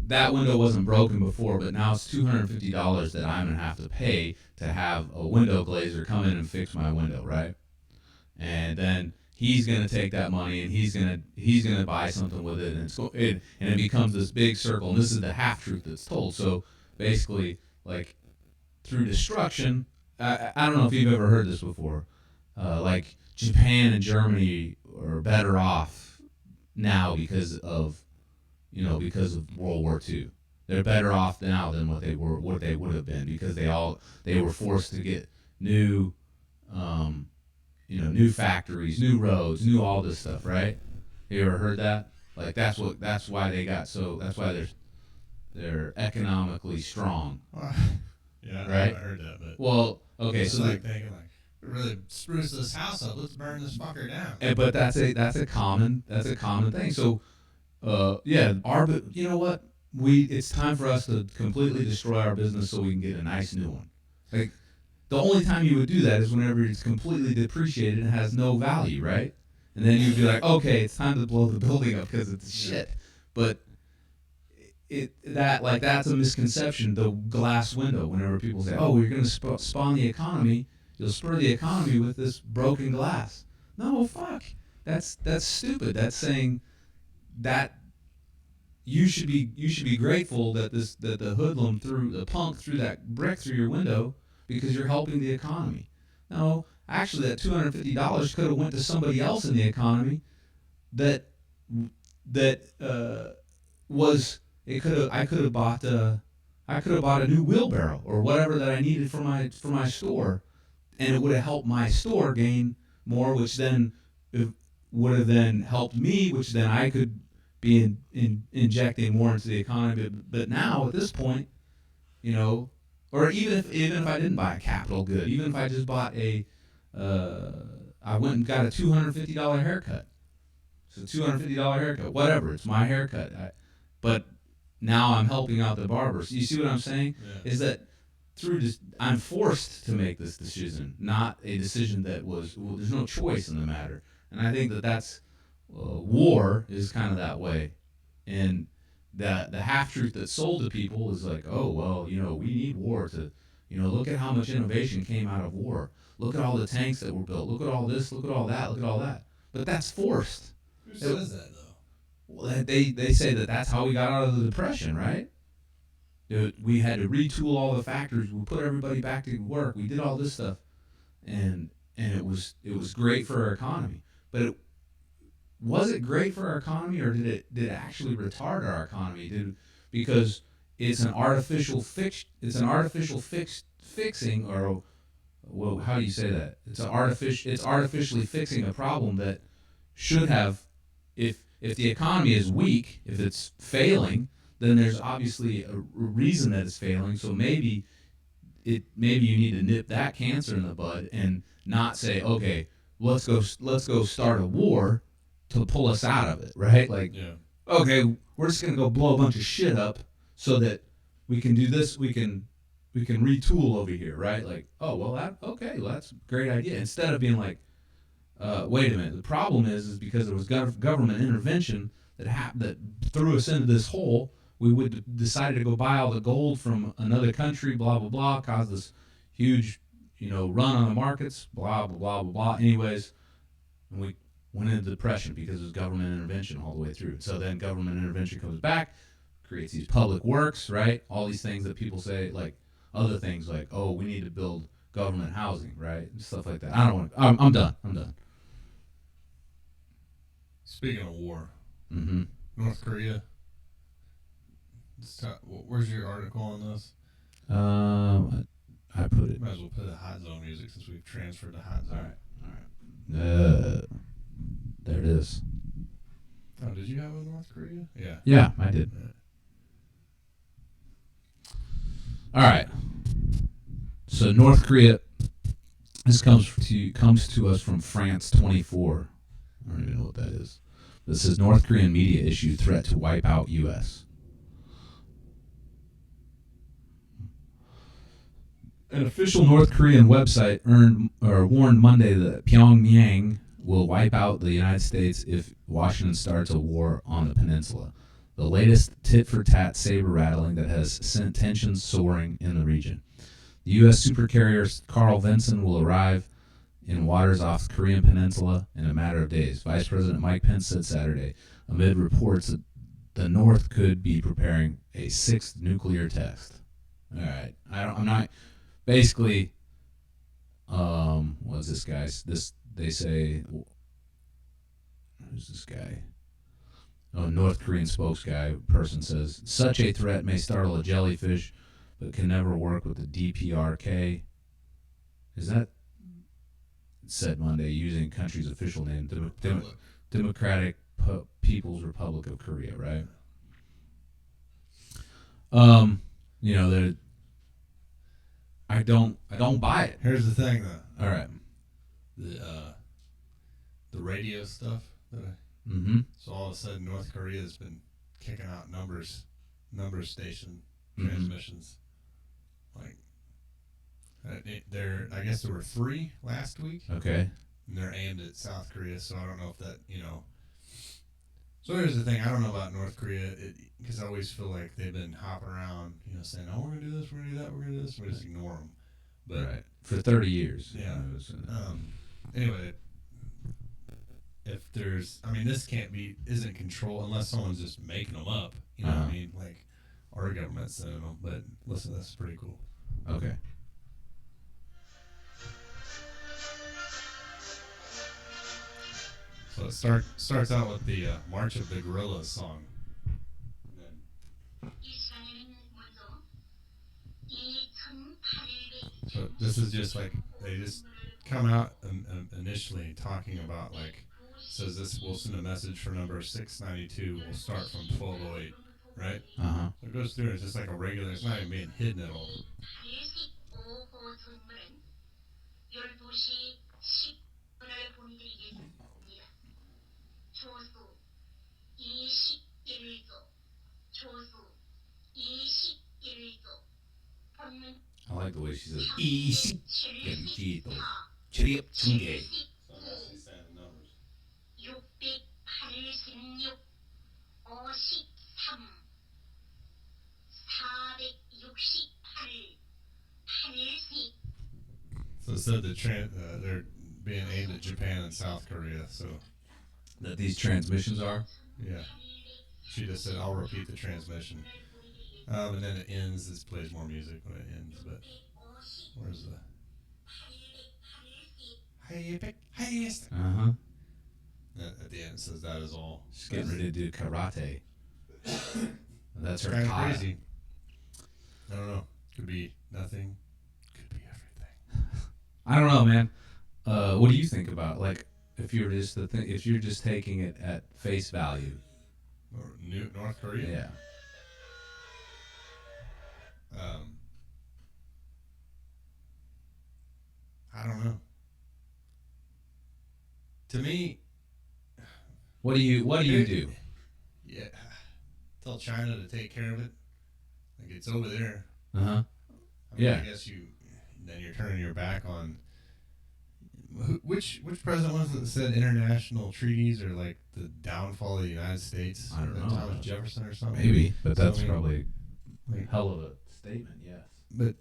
that window wasn't broken before, but now it's $250 that I'm gonna have to pay to have a window glazer come in and fix my window, right? And then he's gonna take that money and he's gonna buy something with it, and it becomes this big circle. And this is the half truth that's told. So basically, like through destruction, I don't know if you've ever heard this before. Like Japan and Germany are better off now because of World War II. They're better off now than what they would have been, because they were forced to get new new factories, new roads, new all this stuff, right? You ever heard that? Like that's why they're economically strong. Yeah, right? I heard that, but Well, okay, it's so like thinking like, really spruce this house up. Let's burn this fucker down. but that's a common thing. So you know what? It's time for us to completely destroy our business so we can get a nice new one. Like the only time you would do that is whenever it's completely depreciated and has no value, right? And then you'd be like, okay, it's time to blow the building up because it's shit. But that's a misconception. The glass window. Whenever people say, "Oh, you're going to spawn the economy," you'll spur the economy with this broken glass. No, fuck. That's stupid. That's saying that you should be grateful that the hoodlum threw the punk threw that brick through your window because you're helping the economy. No, actually, that $250 could have went to somebody else in the economy. I could have bought a new wheelbarrow or whatever that I needed for my store, and it would have helped my store gain more, which then would have then helped me, which then I could be injecting more into the economy. But now at this point, or even if I didn't buy a capital good, even if I just bought I went and got a $250 haircut. It's a $250 haircut, whatever. It's my haircut. But now I'm helping out the barbers. You see what I'm saying? Yeah. Is that I'm forced to make this decision, not a decision that there's no choice in the matter. And I think that's war is kind of that way. And the half truth that's sold to people is like, oh, well, we need war to, look at how much innovation came out of war. Look at all the tanks that were built. Look at all this. Look at all that. Look at all that. But that's forced. Who says that, though? Well, they say that's how we got out of the Depression, right? We had to retool all the factories. We put everybody back to work. We did all this stuff, and it was great for our economy. But was it great for our economy, or did it actually retard our economy? Because it's an artificial fixing, or well, how do you say that? It's artificially fixing a problem that should have, if the economy is weak, if it's failing, then there's obviously a reason that it's failing. So maybe you need to nip that cancer in the bud and not say, okay, let's go start a war to pull us out of it, right? Like, okay, we're just gonna go blow a bunch of shit up so that we can do this. We can retool over here, right? Like, oh well, that's a great idea. Instead of being like, wait a minute, the problem is because there was government intervention that threw us into this hole. We would decided to go buy all the gold from another country, blah blah blah, caused this huge, run on the markets, blah blah blah blah blah. Anyways, and we went into depression because it was government intervention all the way through. So then government intervention comes back, creates these public works, right? All these things that people say, like other things like, oh, we need to build government housing, right? And stuff like that. I'm done. Speaking of war, Mm-hmm. North Korea. Where's your article on this? I put it. Might as well put the hot zone music since we've transferred to hot zone. All right. There it is. Oh, did you have a North Korea? Yeah. Yeah, I did. All right. So North Korea. This comes to us from France 24. I don't even know what that is. This says North Korean media issue threat to wipe out U.S. An official North Korean website warned Monday that Pyongyang will wipe out the United States if Washington starts a war on the peninsula. The latest tit-for-tat saber-rattling that has sent tensions soaring in the region. The U.S. supercarrier Carl Vinson will arrive in waters off the Korean Peninsula in a matter of days. Vice President Mike Pence said Saturday, amid reports that the North could be preparing a sixth nuclear test. All right, I'm not. Basically, what's this guy's? They say, who's this guy? Oh, North Korean spokesperson says such a threat may startle a jellyfish, but can never work with the DPRK. Is that said Monday using country's official name, Democratic People's Republic of Korea, right? You know, I don't buy it. Here's the thing, though. All right. The radio stuff that so all of a sudden North Korea has been kicking out number station transmissions. Like I guess there were 3 last week. Okay. And they're aimed at South Korea, so I don't know if that, So here's the thing, I don't know about North Korea, because I always feel like they've been hopping around, saying, oh, we're going to do this, we're going to do that, we're going to do this, we just ignore them. But right. For 30 years. Yeah. Anyway, if there's, this isn't control unless someone's just making them up, you know what I mean? Like, our government's sending them, but listen, that's pretty cool. Okay. So it starts out with the March of the Gorillas song. So this is just like, they just come out initially talking about, like, says this will send a message for number 692 will start from 1208, right? So it goes through, it's just like a regular, it's not even being hidden at all. I like the way she says, So I'm actually saying the numbers. 686, 53, 468, So it said they're being aimed at Japan and South Korea, so. that these transmissions are? Yeah. She just said, I'll repeat the transmission. And then it ends. This plays more music when it ends, but where's the highest? At the end it says that is all. She's getting ready to do karate. That's her kind of kata. crazy. I don't know. Could be nothing. Could be everything. I don't know, man. What do you think about, like, if you're just taking it at face value? Or North Korea? Yeah. I don't know. To me, what do you do? Yeah, tell China to take care of it. Like, it's over there. Yeah. I guess then you're turning your back on. Which president was it that said international treaties are like the downfall of the United States? I don't know. Thomas Jefferson or something? Maybe, but that's So, probably like, hell of a statement, yes. But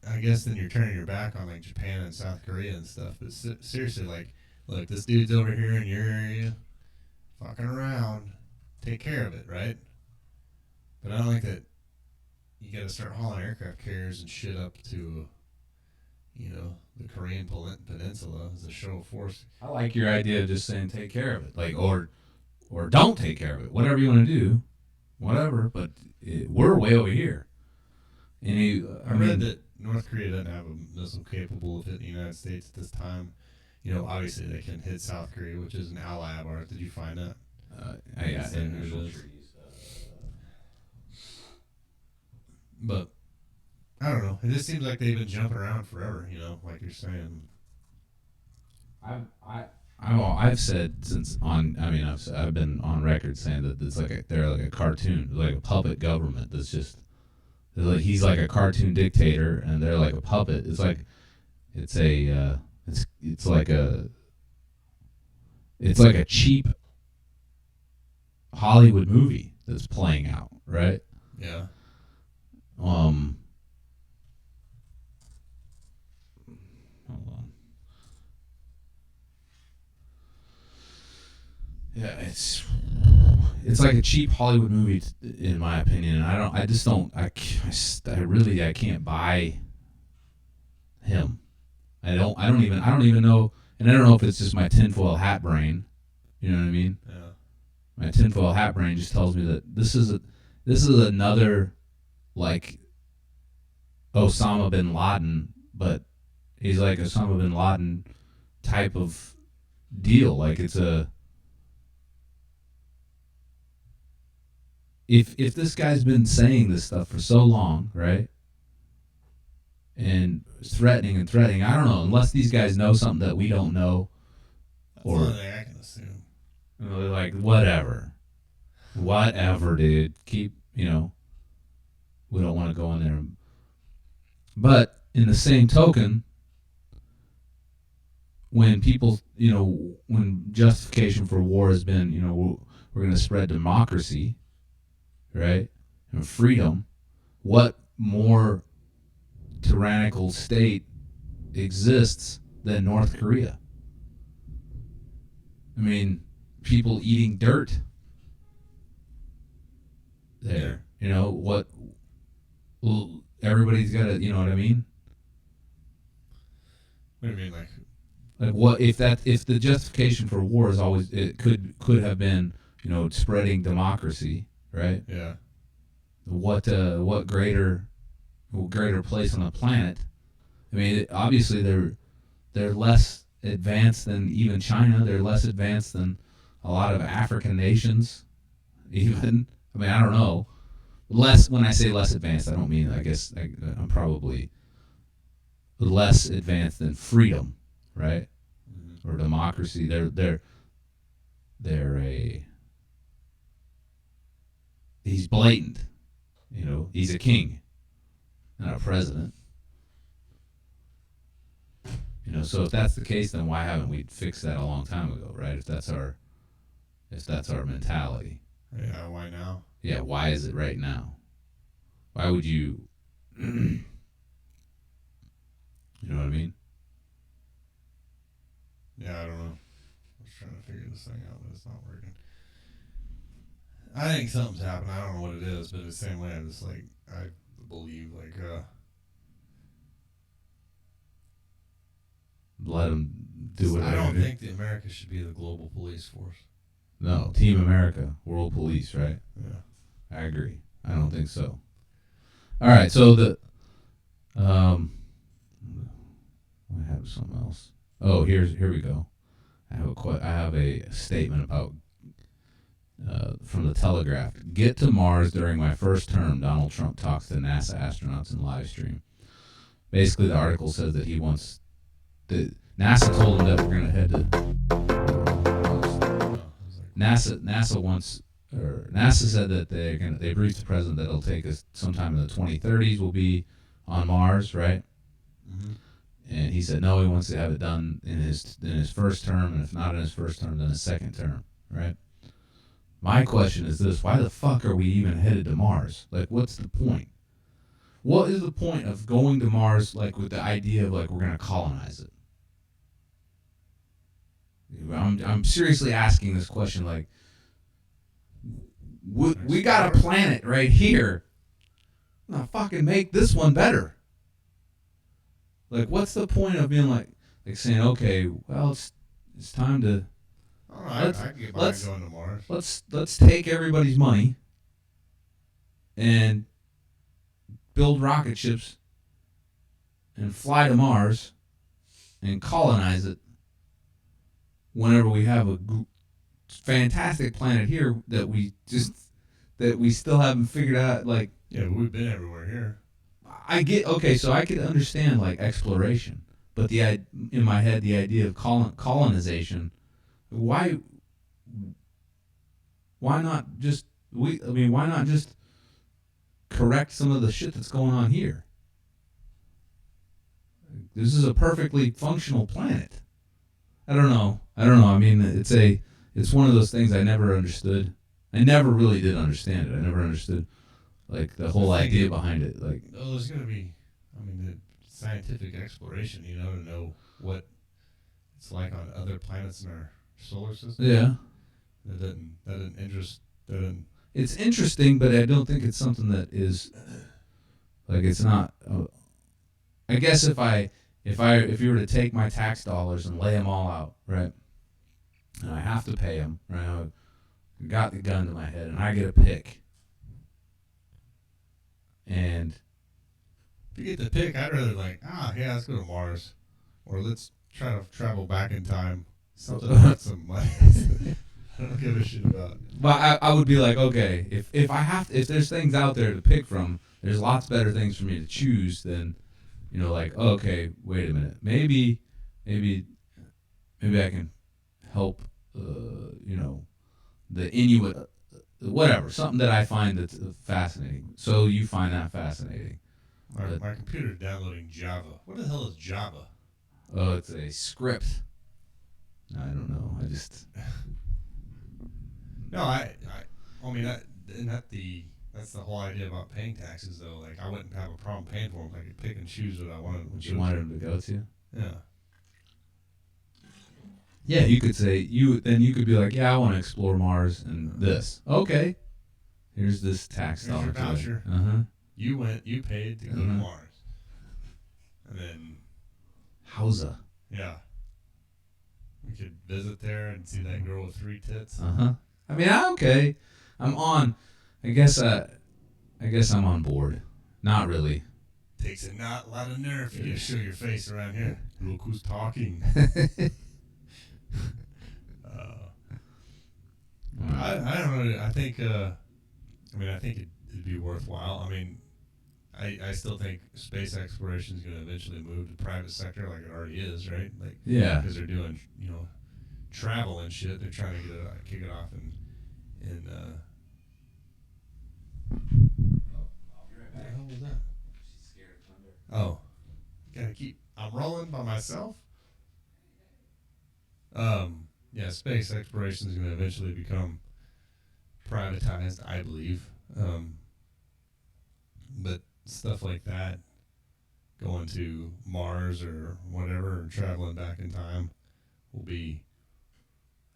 I guess then you're turning your back on, like, Japan and South Korea and stuff. But seriously, like, look, this dude's over here in your area, fucking around. Take care of it, right? But I don't think that you got to start hauling aircraft carriers and shit up to, the Korean Peninsula as a show of force. I like your idea of just saying take care of it, like, or don't take care of it, whatever you want to do, whatever. But we're way over here. And I read that North Korea doesn't have a missile capable of hitting the United States at this time. Obviously they can hit South Korea, which is an ally of ours. Did you find that? But I don't know. It just seems like they've been jumping around forever. Like you're saying. I've said I've been on record saying that it's they're like a cartoon, like a puppet government that's just. He's like a cartoon dictator, and they're like a puppet. It's like a cheap Hollywood movie that's playing out, right? Yeah. Hold on. Yeah, it's like a cheap Hollywood movie, in my opinion. I just don't. I can't buy him. I don't even know, and I don't know if it's just my tinfoil hat brain. You know what I mean? Yeah. My tinfoil hat brain just tells me that this is another like Osama bin Laden, but he's like Osama bin Laden type of deal. Like it's a if this guy's been saying this stuff for so long, right? And threatening, I don't know, unless these guys know something that we don't know. That's the only thing I can assume. You know, they're like, whatever, dude. Keep, we don't want to go in there. But in the same token, when people, when justification for war has been, we're going to spread democracy, right, and freedom, what more tyrannical state exists than North Korea? I mean, people eating dirt there. What? Well, everybody's got to. You know what I mean? What do you mean, like what if the justification for war is always it could have been spreading democracy, right? Yeah. What greater place on the planet? I mean, obviously they're less advanced than even China. They're less advanced than a lot of African nations. Even I mean, I don't know. Less when I say less advanced, I don't mean. I guess I'm probably less advanced than freedom, right? Mm-hmm. Or democracy. They're a. He's blatant. He's a king, not a president. So if that's the case, then why haven't we fixed that a long time ago, right? If that's our mentality. Yeah, why now? Yeah, why is it right now? Why would you? You know what I mean? Yeah, I don't know. I was trying to figure this thing out, but it's not working. I think something's happened. I don't know what it is, but the same way, I believe let them do what I don't think that America should be the global police force. No, Team America, world police, right? Yeah, I agree. I don't think so. All right, so I have something else. Oh, here we go. I have a statement about from the Telegraph. Get to Mars during my first term. Donald Trump talks to NASA astronauts in live stream. Basically, the article says that he wants. NASA told him that we're going to head to. NASA wants. Or NASA said that they briefed the president that it'll take us sometime in the 2030s. We'll be on Mars, right? Mm-hmm. And he said no, he wants to have it done in his first term, and if not in his first term, then his second term, right? My question is this: why the fuck are we even headed to Mars? Like, what's the point? What is the point of going to Mars, like, with the idea of like we're gonna colonize it? I'm seriously asking this question, like. We got a planet right here. Now fucking make this one better. Like, what's the point of being like saying, okay, well, it's time to. I can get behind going to Mars. Let's take everybody's money and build rocket ships and fly to Mars and colonize it whenever we have a fantastic planet here that we still haven't figured out. Like, yeah, but we've been everywhere here. I get so I could understand like exploration, but in my head the idea of colonization, why not just why not just correct some of the shit that's going on here? This is a perfectly functional planet. I don't know. I mean, it's one of those things I never understood. I never really did understand it. I never understood, like, the whole idea behind it. Like, there's going to be, the scientific exploration, to know what it's like on other planets in our solar system. Yeah. That didn't interest. That didn't. It's interesting, but I don't think it's something that is like it's not. I guess if you were to take my tax dollars and lay them all out, right, and I have to pay them, right, I got the gun to my head and I get a pick, and If you get the pick, I'd rather yeah, let's go to Mars, or let's try to travel back in time. Something about some money. I don't give a shit about. But I would be like, okay, if there's things out there to pick from, there's lots better things for me to choose than, like, okay, wait a minute, maybe I can help, the Inuit, whatever, something that I find that's fascinating. So you find that fascinating. My computer's downloading Java. What the hell is Java? Oh, it's a script. I don't know. I just. No, I mean that's the whole idea about paying taxes though. Like I wouldn't have a problem paying for them if I could pick and choose what I wanted. What you wanted them to go to? Yeah. Yeah, you could say you could be like, yeah, I want to explore Mars and this. Okay, here's this tax Here's your dollar. voucher. You paid to go to Mars, and then Howza. Yeah. We could visit there and see that girl with 3 tits. I mean, okay. I'm on. I guess I'm on board. Not really. Takes a lot of nerve for you to show your face around here. Look who's talking. I don't know. I think. I think it'd be worthwhile. I mean, I still think space exploration is going to eventually move to private sector, like it already is, right? Like, yeah, because they're doing, travel and shit. They're trying to kick it off in. What the hell was that? She's scared of thunder. Oh, I'm rolling by myself. Yeah, space exploration is going to eventually become privatized, I believe. But stuff like that, going to Mars or whatever, or traveling back in time, will be,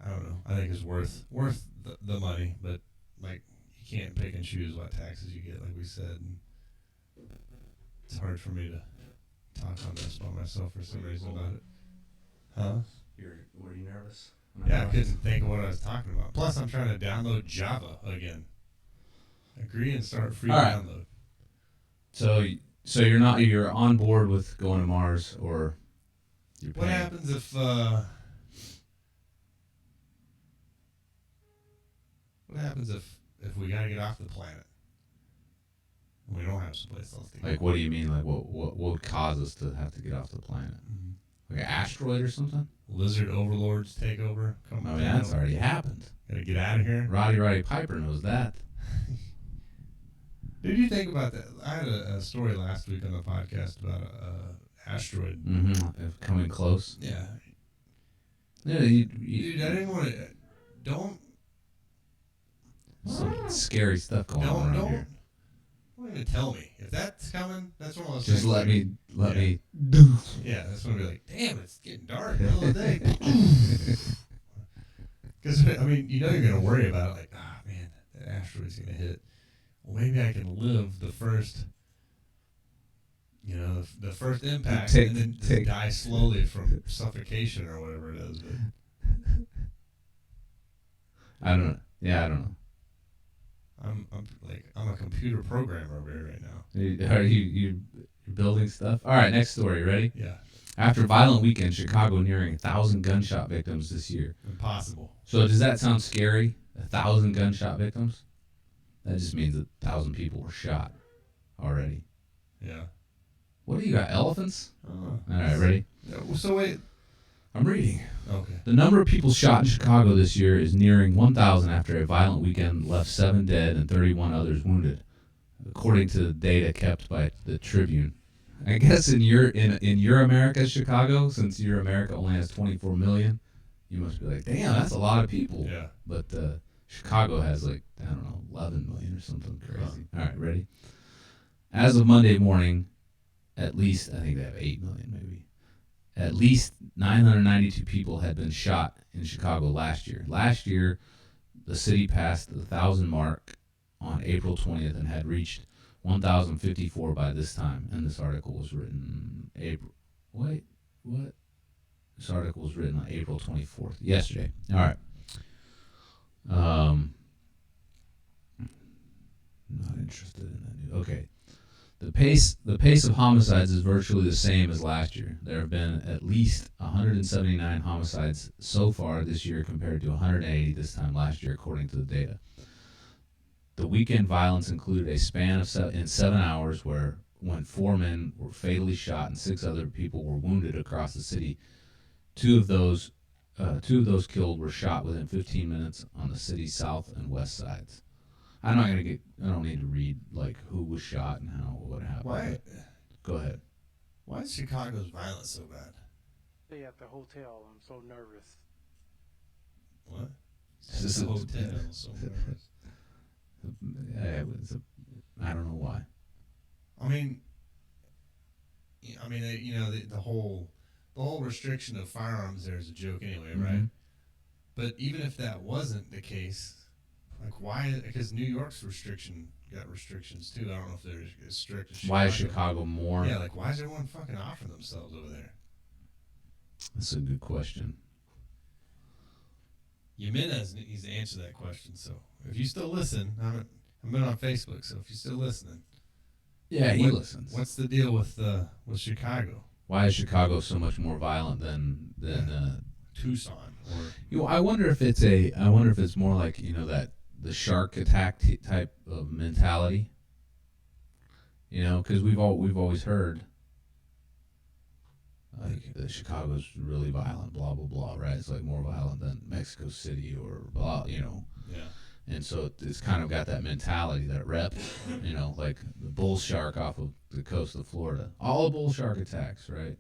I don't know, I think it's worth the money, but like you can't pick and choose what taxes you get, like we said. And it's hard for me to talk on this by myself for some reason about it. Huh? Were you nervous? Yeah, I couldn't think of what I was talking about. Plus, I'm trying to download Java again. Agree and start free download. So you're on board with going to Mars, or you're paying? What happens if we gotta get off the planet? We don't have someplace else to go. Like, what do you mean? Like, what would cause us to have to get off the planet? Mm-hmm. Like an asteroid or something? Lizard overlords take over. That's already happened. Gotta get out of here. Roddy Piper knows that. Did you think about that? I had a story last week on the podcast about an asteroid. Mm-hmm. Coming close. Yeah. Yeah, Dude, I didn't want to. Don't. Some scary stuff going on around here. Don't even tell me. If that's coming, that's one of those Just things. let me. Yeah, that's when I'll be like, damn, it's getting dark, middle of the day. Because, you're going to worry about it, like, man, that asteroid's going to hit. Well, maybe I can live the first, the first impact and then just die slowly from suffocation or whatever it is. But I don't know. Yeah, I don't know. I'm a computer programmer over here right now. Are you building stuff? All right, next story. Ready? Yeah. After violent weekend, Chicago nearing 1,000 gunshot victims this year. Impossible. So does that sound scary? 1,000 gunshot victims? That just means 1,000 people were shot already. Yeah. What do you got? Elephants? All right, ready? So wait. I'm reading. Okay. The number of people shot in Chicago this year is nearing 1,000 after a violent weekend left 7 dead and 31 others wounded, according to the data kept by the Tribune. I guess in your America, Chicago, since your America only has 24 million, you must be like, damn, that's a lot of people. Yeah. But Chicago has 11 million or something crazy. All right, ready? As of Monday morning, at least, I think they have 8 million maybe. At least 992 people had been shot in Chicago last year. Last year, the city passed the 1,000 mark on April 20th and had reached 1,054 by this time. And this article was written April. Wait, what? This article was written on April 24th, yesterday. All right. Not interested in that news. Okay. The pace of homicides is virtually the same as last year. There have been at least 179 homicides so far this year compared to 180 this time last year, according to the data. The weekend violence included a span of 7 hours when 4 men were fatally shot and 6 other people were wounded across the city. Two of those killed were shot within 15 minutes on the city's south and west sides. I don't need to read like who was shot and what happened. Why? Go ahead. Why is Chicago's violence so bad? Stay at the hotel. I'm so nervous. What? This is a hotel. So nervous. I don't know why. I mean, the whole restriction of firearms there is a joke anyway, Mm-hmm. right? But even if that wasn't the case, like why? Because New York's got restrictions too. I don't know if they're as strict as Chicago. Why is Chicago more? Yeah, like why is everyone fucking offering themselves over there? That's a good question. Jimenez needs to answer that question. So if you still listen, I've been on Facebook. So if you're still listening, Yeah, he listens. What's the deal with Chicago? Why is Chicago so much more violent than Tucson? Or I wonder if it's more like that the shark attack type of mentality. Because we've always heard like that Chicago's really violent, blah blah blah, right? It's like more violent than Mexico City or blah, Yeah. And so it's kind of got that mentality, that rep, like the bull shark off of the coast of Florida. All bull shark attacks, right?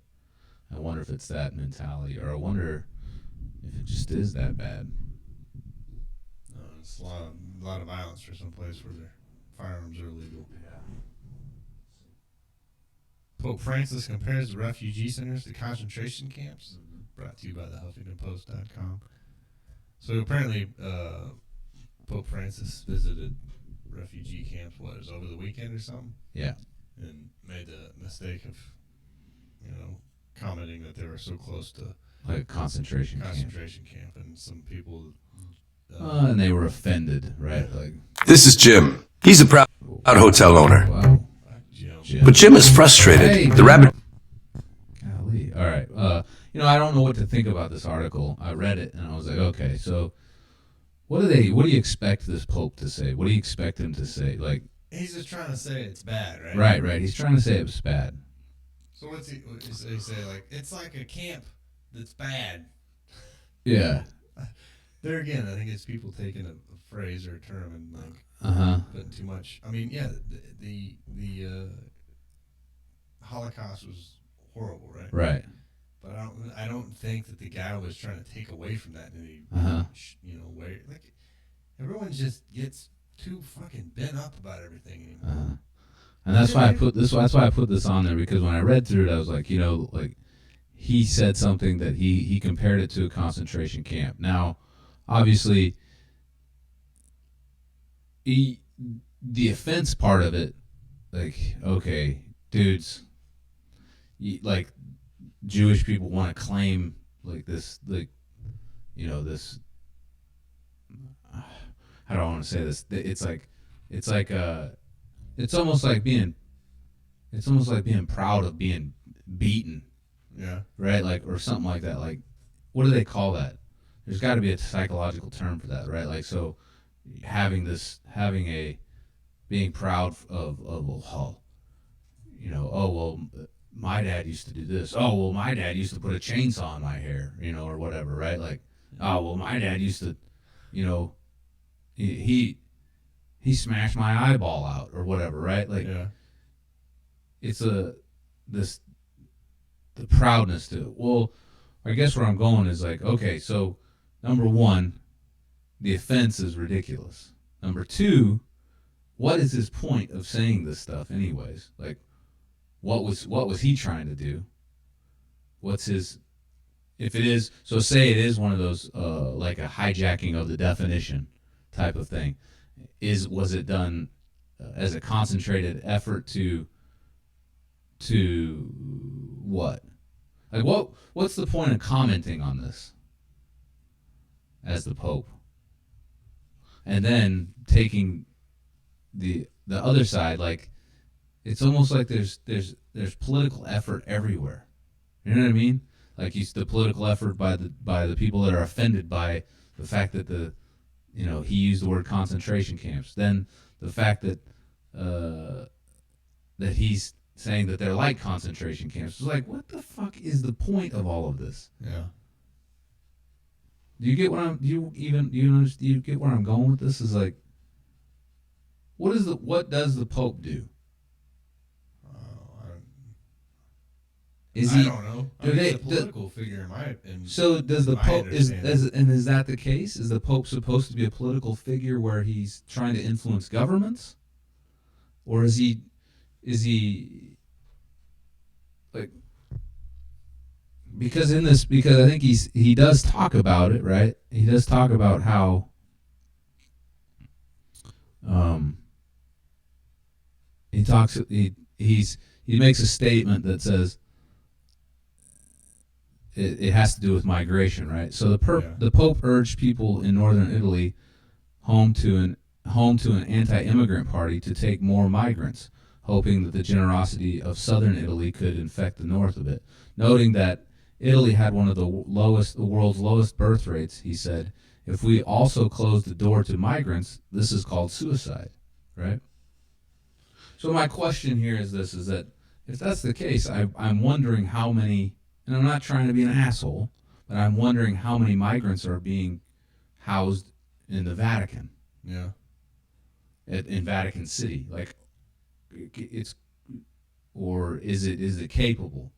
I wonder if it's that mentality, or I wonder if it just is that bad. It's a lot of violence for some place where their firearms are illegal. Yeah. Pope Francis compares the refugee centers to concentration camps. Brought to you by the HuffingtonPost.com. So apparently, Pope Francis visited refugee camps. What, it was over the weekend or something? Yeah. And made the mistake of, commenting that they were so close to Like a concentration camp. And some people. And they were offended, right? Like, This is Jim. He's a proud hotel owner. wow. Jim. But Jim is frustrated. Hey, The rabbit. Golly. All right. I don't know what to think about this article. I read it and I was like, okay, so what do you expect this Pope to say? What do you expect him to say? Like, He's just trying to say it's bad, right? right. He's trying to say it was bad. So what does he say? Like, it's like a camp that's bad. Yeah. There again, I think it's people taking a phrase or a term and putting too much. I mean, yeah, the Holocaust was horrible, right? Right. But I don't think that the guy was trying to take away from that in any way. Like, everyone just gets too fucking bent up about everything anymore. And that's why I put this on there, because when I read through it, I was like, like he said something that he compared it to a concentration camp. Now, obviously, the offense part of it, like, okay, dudes, like Jewish people want to claim like this, like, this. How do I want to say this? It's almost like being proud of being beaten. Yeah. Right? Like, or something like that. Like, what do they call that? There's got to be a psychological term for that, right? Like, so being proud of my dad used to do this. Oh, well, my dad used to put a chainsaw in my hair, or whatever, right? Like, oh, well, my dad used to, he smashed my eyeball out or whatever, right? Like, Yeah. it's the proudness to it. Well, I guess where I'm going is like, okay, so number one, the offense is ridiculous. Number two, what is his point of saying this stuff anyways? Like, what was he trying to do? What's his, if it is, so say it is one of those, like a hijacking of the definition, type of thing. Was it done as a concentrated effort to what? Like what's the point of commenting on this as the Pope? And then taking the other side, like it's almost like there's political effort everywhere. You know what I mean? Like the political effort by the people that are offended by the fact that he used the word concentration camps. Then the fact that that he's saying that they're like concentration camps. It's like, what the fuck is the point of all of this? Yeah. Do you get what I'm? Do you get where I'm going with this? Is like, what does the Pope do? I don't know. He's a political figure so does the Pope is that the case? Is the Pope supposed to be a political figure where he's trying to influence governments, or is he like? Because I think he does talk about it, right? He does talk about how he makes a statement that says it has to do with migration, right? So the Pope urged people in northern Italy, home to an anti-immigrant party, to take more migrants, hoping that the generosity of southern Italy could infect the north a bit. Noting that Italy had one of the world's lowest birth rates, he said, if we also close the door to migrants, this is called suicide, right? So my question here is this, is that if that's the case, I'm wondering how many, and I'm not trying to be an asshole, but I'm wondering how many migrants are being housed in the Vatican. Yeah. In Vatican City. Like, is it capable?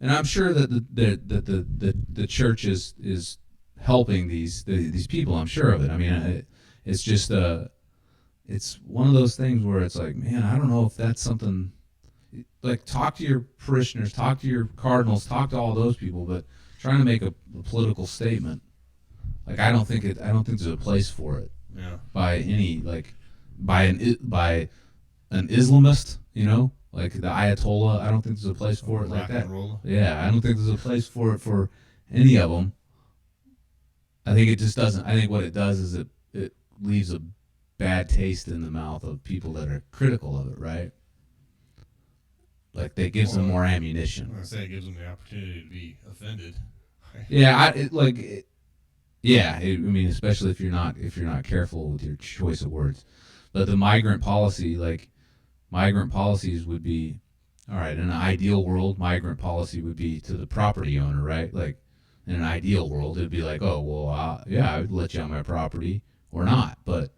And I'm sure that the church is helping these people. I'm sure of it. I mean, it's just it's one of those things where it's like, man, I don't know if that's something. Like, talk to your parishioners, talk to your cardinals, talk to all those people, but trying to make a political statement, like, I don't think there's a place for it. Yeah. By an Islamist, like the Ayatollah. I don't think there's a place for it like that. Yeah, I don't think there's a place for it for any of them. I think it just doesn't. I think what it does is it leaves a bad taste in the mouth of people that are critical of it, right? Like, that gives them more ammunition. I say it gives them the opportunity to be offended. Yeah, I mean, especially if you're not careful with your choice of words. But the migrant policies would be, all right, in an ideal world, migrant policy would be to the property owner, right? Like, in an ideal world, it'd be like, oh, well, yeah, I would let you on my property or not. But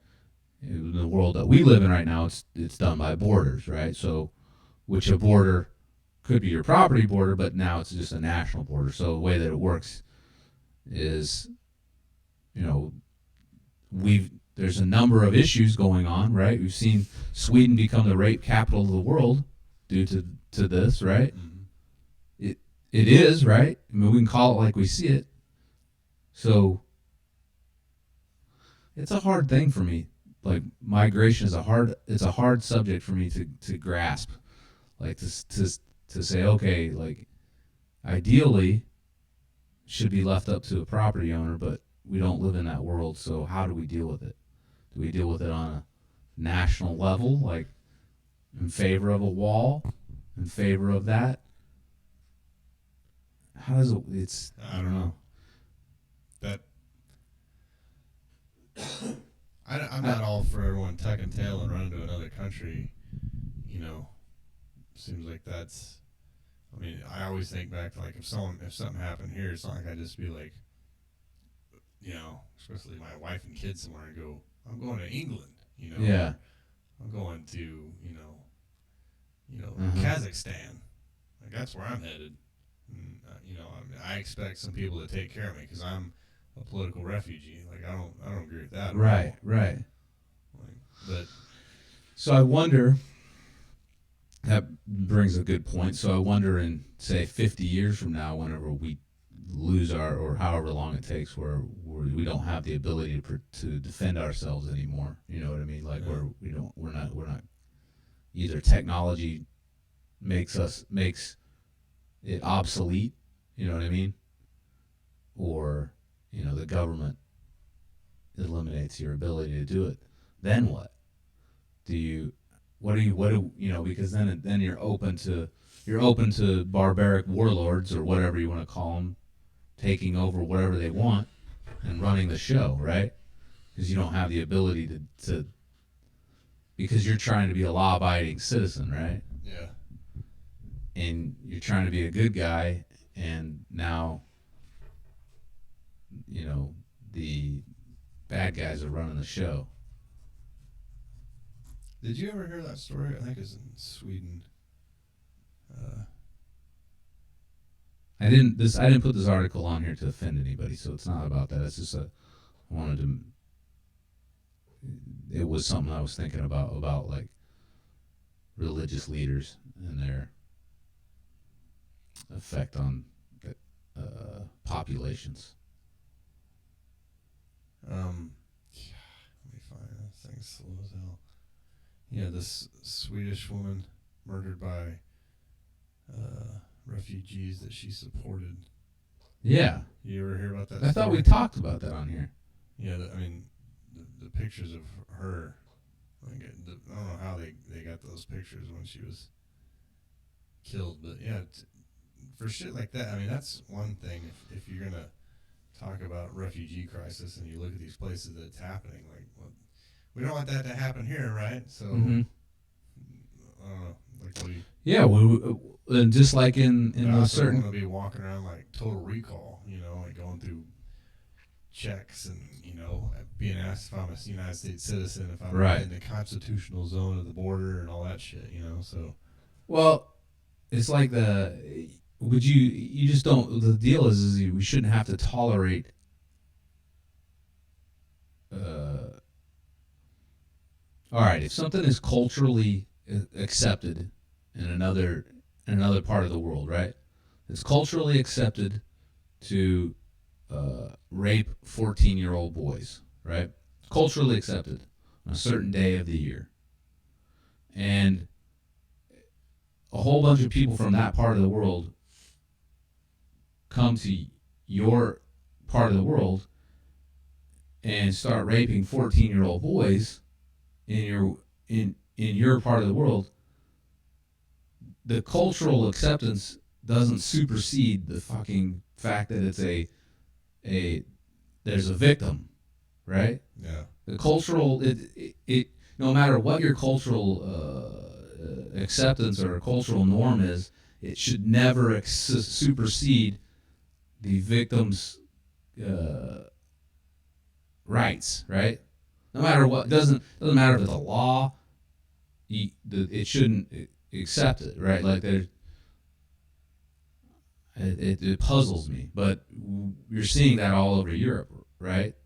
in the world that we live in right now, it's done by borders, right? So, which a border could be your property border, but now it's just a national border. So the way that it works is, there's a number of issues going on, right? We've seen Sweden become the rape capital of the world due to this, right? Mm-hmm. It is, right? I mean, we can call it like we see it. So it's a hard thing for me. Like, migration is a hard subject for me to grasp. Like, to say, okay, like, ideally should be left up to a property owner, but we don't live in that world, so how do we deal with it? Do we deal with it on a national level, like in favor of a wall, in favor of that? How does it, I don't know. I'm not all for everyone tucking tail and running to another country, Seems like that's, I mean, I always think back to, like, if something happened here, it's not like I just be like, especially my wife and kids somewhere and go, I'm going to England, Yeah. I'm going to, Uh-huh. Kazakhstan. Like, that's where I'm headed. And, I expect some people to take care of me because I'm a political refugee. Like, I don't agree with that. Right. Like, but so I wonder. That brings a good point. So I wonder, in say 50 years from now, whenever we lose our, or however long it takes, where we don't have the ability to defend ourselves anymore. You know what I mean? Like we're not either technology makes it obsolete. You know what I mean? Or the government eliminates your ability to do it. Then what? Because then you're open to barbaric warlords or whatever you want to call them, taking over whatever they want and running the show, right? Because you don't have the ability to because you're trying to be a law-abiding citizen, right? Yeah. And you're trying to be a good guy, and now the bad guys are running the show. Did you ever hear that story? I think it's in Sweden. I didn't put this article on here to offend anybody, so it's not about that. It's just it was something I was thinking about like religious leaders and their effect on populations. Let me find that thing slow as hell. Yeah, this Swedish woman murdered by refugees that she supported. Yeah. You ever hear about that? I thought we talked about that on here. Yeah, the pictures of her. I don't know how they got those pictures when she was killed, but yeah, for shit like that, that's one thing. If you're gonna talk about refugee crisis and you look at these places that it's happening, like, well, we don't want that to happen here, right? So, I don't know. Like, and just like in those certain. Want to be walking around like Total Recall, like going through checks and being asked if I'm a United States citizen, if I'm right in the constitutional zone of the border and all that shit, So, well, it's like you just don't. The deal is we shouldn't have to tolerate. All right, if something is culturally accepted in another part of the world, right? It's culturally accepted to rape 14-year-old boys, right? Culturally accepted on a certain day of the year. And a whole bunch of people from that part of the world come to your part of the world and start raping 14-year-old boys in your part of the world. The cultural acceptance doesn't supersede the fucking fact that it's there's a victim, right? Yeah. The cultural it no matter what your cultural acceptance or cultural norm is, it should never supersede the victim's rights, right? No matter what, doesn't matter if it's a law. It shouldn't accept it, right? Like it puzzles me, but you're seeing that all over Europe, right?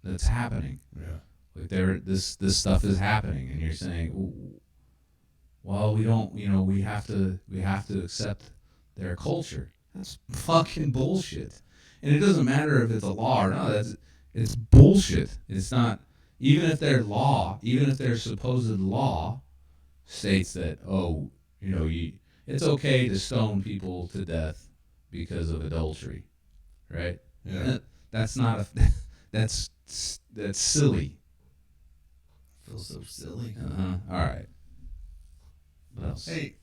That's happening. Yeah. Like this stuff is happening, and you're saying, well, we don't, we have to accept their culture. That's fucking bullshit. And it doesn't matter if it's a law or not. It's bullshit. It's not, even if their supposed law states that, it's okay to stone people to death because of adultery, right? Yeah. That's not that's silly. Feels so silly. All right. What else? Hey,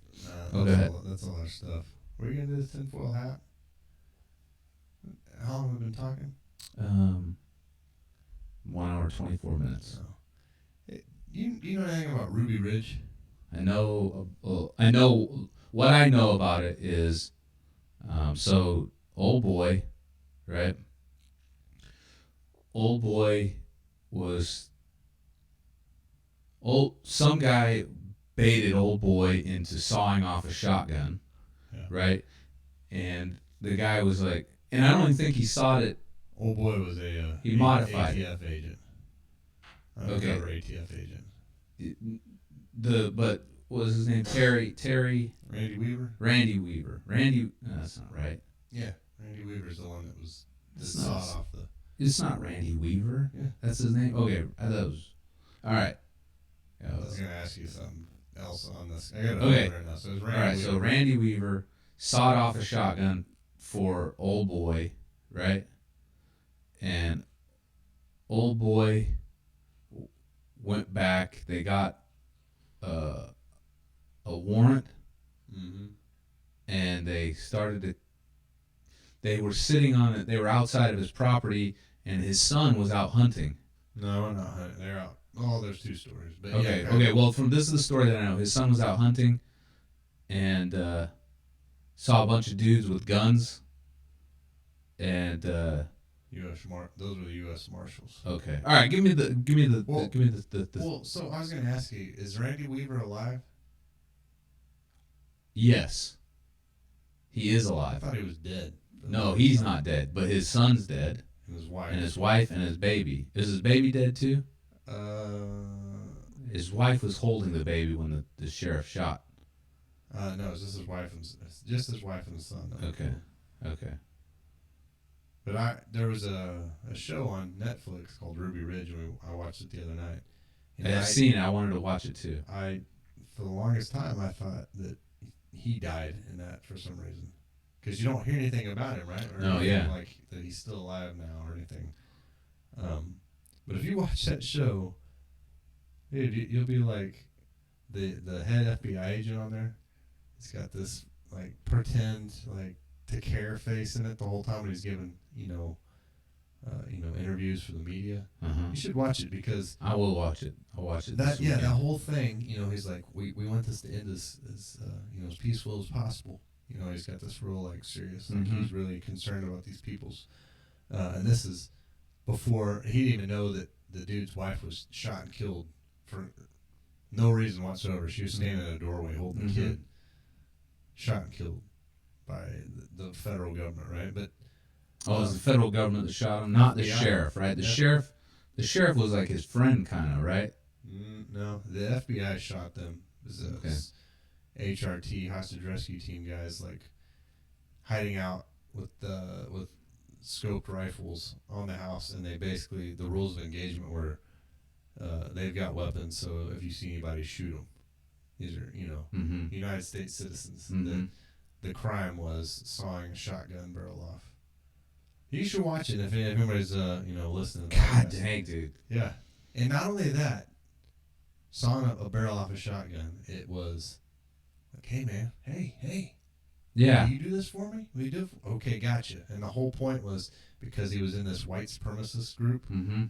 go ahead. That's all our stuff. Were you gonna do this tinfoil hat? How long have we been talking? 1 hour 24 minutes. Oh. Hey, you know anything about Ruby Ridge? I know. What I know about it is, so old boy, right? Old boy some guy baited old boy into sawing off a shotgun, right? And the guy was like, and I don't even think he sawed it. Old boy was he modified ATF agent. Undercover ATF agent. But what was his name? Terry. Randy Weaver. Randy Weaver. No, that's not right. Yeah, Randy Weaver's the one that was It's sawed not- off the. It's not Randy Weaver. Yeah. That's his name? Okay, I thought it was. All right. I was gonna ask you something else on this. I got it Okay. right now. So it was Randy All right, Weaver. so Randy Weaver sawed off a shotgun for Old Boy, right? And Old Boy went back. They got a warrant, Mm-hmm. and they started to. They were sitting on it. They were outside of his property, and his son was out hunting. No, we're not hunting. They're out. Oh, there's two stories. But Okay, yeah, okay. Well, from this is the story that I know. His son was out hunting, and saw a bunch of dudes with guns, and Those were the U.S. Marshals. okay. All right, give me the Well, give me the Well, so I was gonna ask you: is Randy Weaver alive? yes. He is I alive. thought he was dead. No, he's not dead, but his son's dead, And his wife. and his wife and his baby. Is his baby dead too? His wife was holding the baby when the sheriff shot. No, it's just his wife and just his wife and his son. Okay. Okay. But there was a show on Netflix called Ruby Ridge. And I watched it the other night. And I've seen it. I wanted to watch it too. For the longest time, I thought that he died in that for some reason. Because you don't hear anything about him, right? Or No, anything yeah. like that he's still alive now or anything. But if you watch that show, dude, you'll be like the head FBI agent on there. He's got this like pretend like to care face in it the whole time when he's giving interviews for the media. Uh-huh. You should watch it because I will watch it. I'll watch it. that this weekend. that whole thing. He's like we want this to end as peaceful as possible. He's got this real like serious. Like Mhm. he's really concerned about these people's. And this is before he didn't even know that the dude's wife was shot and killed for no reason whatsoever. She was standing in a doorway holding the Mhm. kid, shot and killed by the federal government, right? But It was the federal government that shot him, not the FBI. sheriff, right? The Yeah. sheriff was like his friend, kind of, right? no, the FBI shot them. It was Okay. this HRT hostage rescue team guys like hiding out with scoped rifles on the house, and they basically the rules of engagement were they've got weapons, so if you see anybody, shoot them. These are Mm-hmm. United States citizens. Mm-hmm. The crime was sawing a shotgun barrel off. You should watch it if anybody's listening. to the God podcast. dang, dude. Yeah, and not only that, sawing a barrel off a shotgun, it was like, hey man, hey. Yeah. Will you do this for me? Will you do it okay, gotcha. And the whole point was because he was in this white supremacist group, Mm-hmm.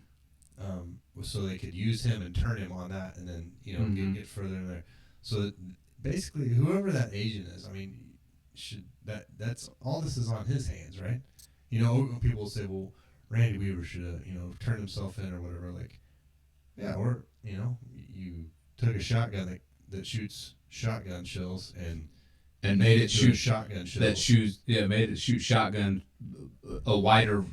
so they could use him and turn him on that, and then Mhm. get further in there. So that basically, whoever that agent is, I mean, that's all. This is on his hands, right? People will say, well, Randy Weaver should have turned himself in or whatever. Like, yeah, or you took a shotgun that shoots shotgun shells and made it into a shoot shotgun shells. made it shoot shotgun, a wider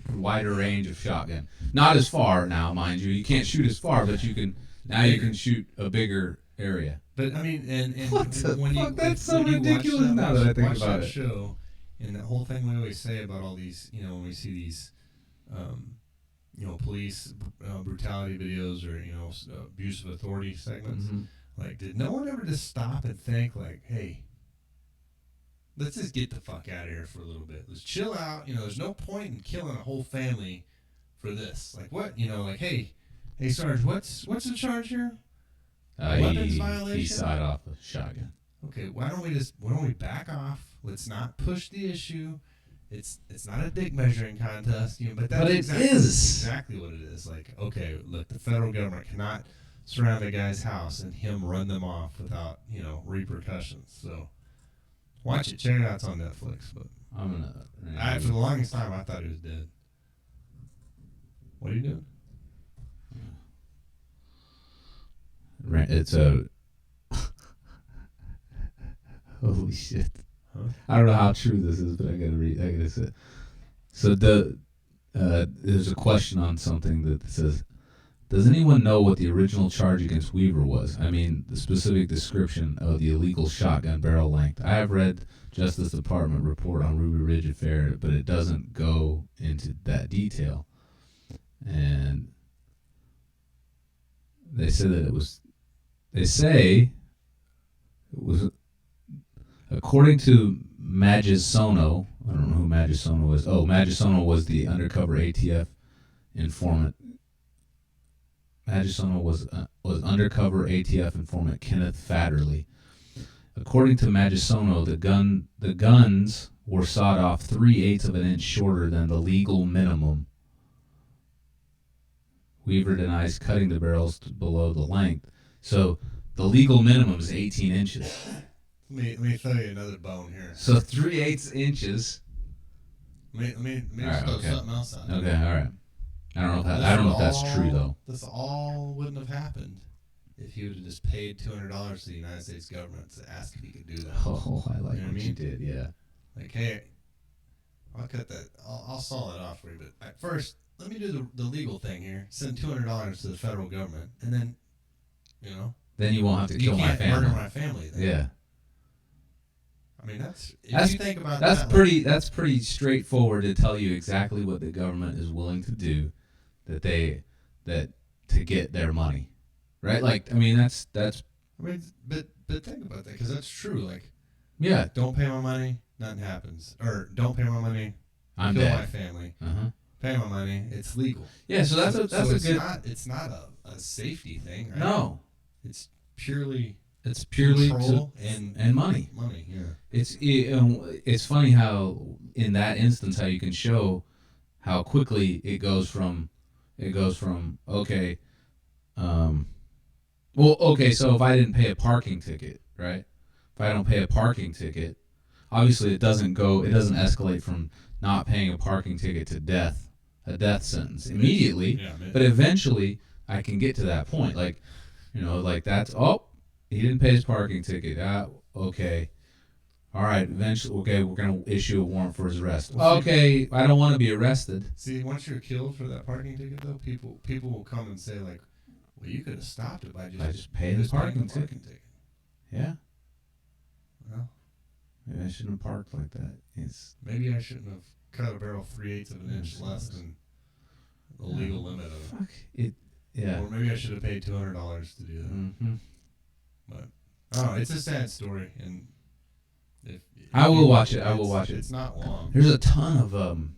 range of shotgun. Not as far now, mind you. You can't shoot as far, but you can shoot a bigger area. But I mean, and What the when fuck? you That's when so you watch ridiculous now that I think watch about that it. show, and that whole thing we always say about all these, when we see these, police brutality videos or abuse of authority segments. Mhm. Like, did no one ever just stop and think, like, hey, let's just get the fuck out of here for a little bit. Let's chill out. There's no point in killing a whole family for this. Like, what? Like, hey, Sarge, what's the charge here? Weapons He violation? sawed off a shotgun. Okay, why don't we back off? Let's not push the issue. It's not a dick measuring contest, but that's But it is. exactly what it is. Like, okay, look, the federal government cannot surround a guy's house and him run them off without repercussions. So watch it, check it out. It's on Netflix. But I'm gonna. for the longest time, I thought he was dead. What are you doing? It's a. Holy shit! Huh? I don't know how true this is, but I gotta read. I gotta say. So there's a question on something that says Does anyone know what the original charge against Weaver was? I mean, the specific description of the illegal shotgun barrel length. I have read Justice Department report on Ruby Ridge affair, but it doesn't go into that detail. And they say it was, according to Magisono, I don't know who Magisono was. Oh, Magisono was the undercover ATF informant. Magisono was undercover ATF informant Kenneth Fadderly. According to Magisono, the guns were sawed off 3/8 of an inch shorter than the legal minimum. Weaver denies cutting the barrels below the length. So the legal minimum is 18 inches. Let me throw you another bone here. So 3/8 inches. Let me Right, throw okay. something else on. Okay, all right. I don't know if that's true though. This all wouldn't have happened if he would have just paid $200 to the United States government to ask if he could do that. Oh, I like You know what what I you mean? did. Yeah. Like, hey, I'll cut that. I'll saw it off for you. But at first, let me do the legal thing here. Send $200 to the federal government, and then, Then you won't have to you kill my can't family. murder my family. Then. Yeah. I mean, if That's- you think about That's that, pretty. That's pretty straightforward to tell you exactly what the government is willing to do, to get their money, right? Like, I mean, that's. I mean, but think about that because that's true. Like, Yeah, don't pay my money, nothing happens. Or don't pay my money, I'm kill dead. my family. Uh-huh. Pay my money, it's legal. Yeah, so that's so a it's good. It's not a safety thing, right? No, It's purely it's purely control and money. Money, yeah. It's funny how in that instance how you can show how quickly it goes from okay, so if I didn't pay a parking ticket, right? If I don't pay a parking ticket, obviously it doesn't escalate from not paying a parking ticket to a death sentence immediately, Yeah, but eventually I can get to that point, like that's he didn't pay his parking ticket. Okay. All right. Eventually, okay, we're going to issue a warrant for his arrest. Okay, I don't want to be arrested. See, once you're killed for that parking ticket, though, people will come and say, like, well, you could have stopped it by just paying the parking ticket. Yeah. Well, Maybe I shouldn't have parked like that. maybe I shouldn't have cut a barrel 3/8 of an inch less than the legal limit of it. Fuck it. Yeah. Or maybe I should have paid $200 to do that. Mm-hmm. But I don't know. It's a sad story, and if I will you watch it. I will watch it. It's not long. There's a ton of on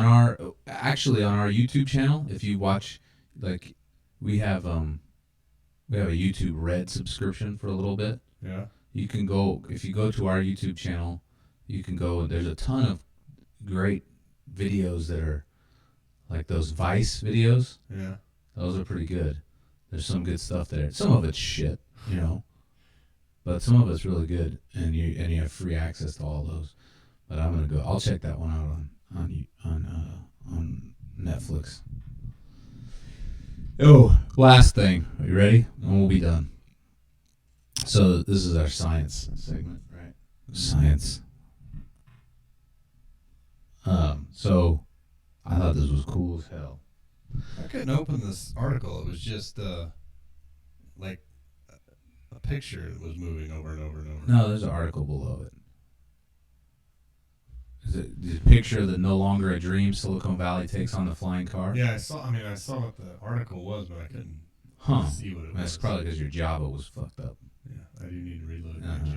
our YouTube channel. If you watch, like, we have a YouTube Red subscription for a little bit. Yeah. You can go, if you go to our YouTube channel, you can go, and there's a ton of great videos that are like those Vice videos. Yeah. Those are pretty good. There's some good stuff there. Some of it's shit, but some of it's really good, and you have free access to all those. But I'll check that one out on Netflix. Oh, last thing. Are you ready? And we'll be done. So this is our science segment, right? Science. So I thought this was cool as hell. I couldn't open this article. It was just like a picture that was moving over and over and over. No, there's an article below it. Is it the picture of the No Longer a Dream Silicon Valley takes on the flying car? Yeah, I saw what the article was, but I couldn't see what it was. That's probably because your Java was fucked up. Yeah, I do need to reload my Uh-huh.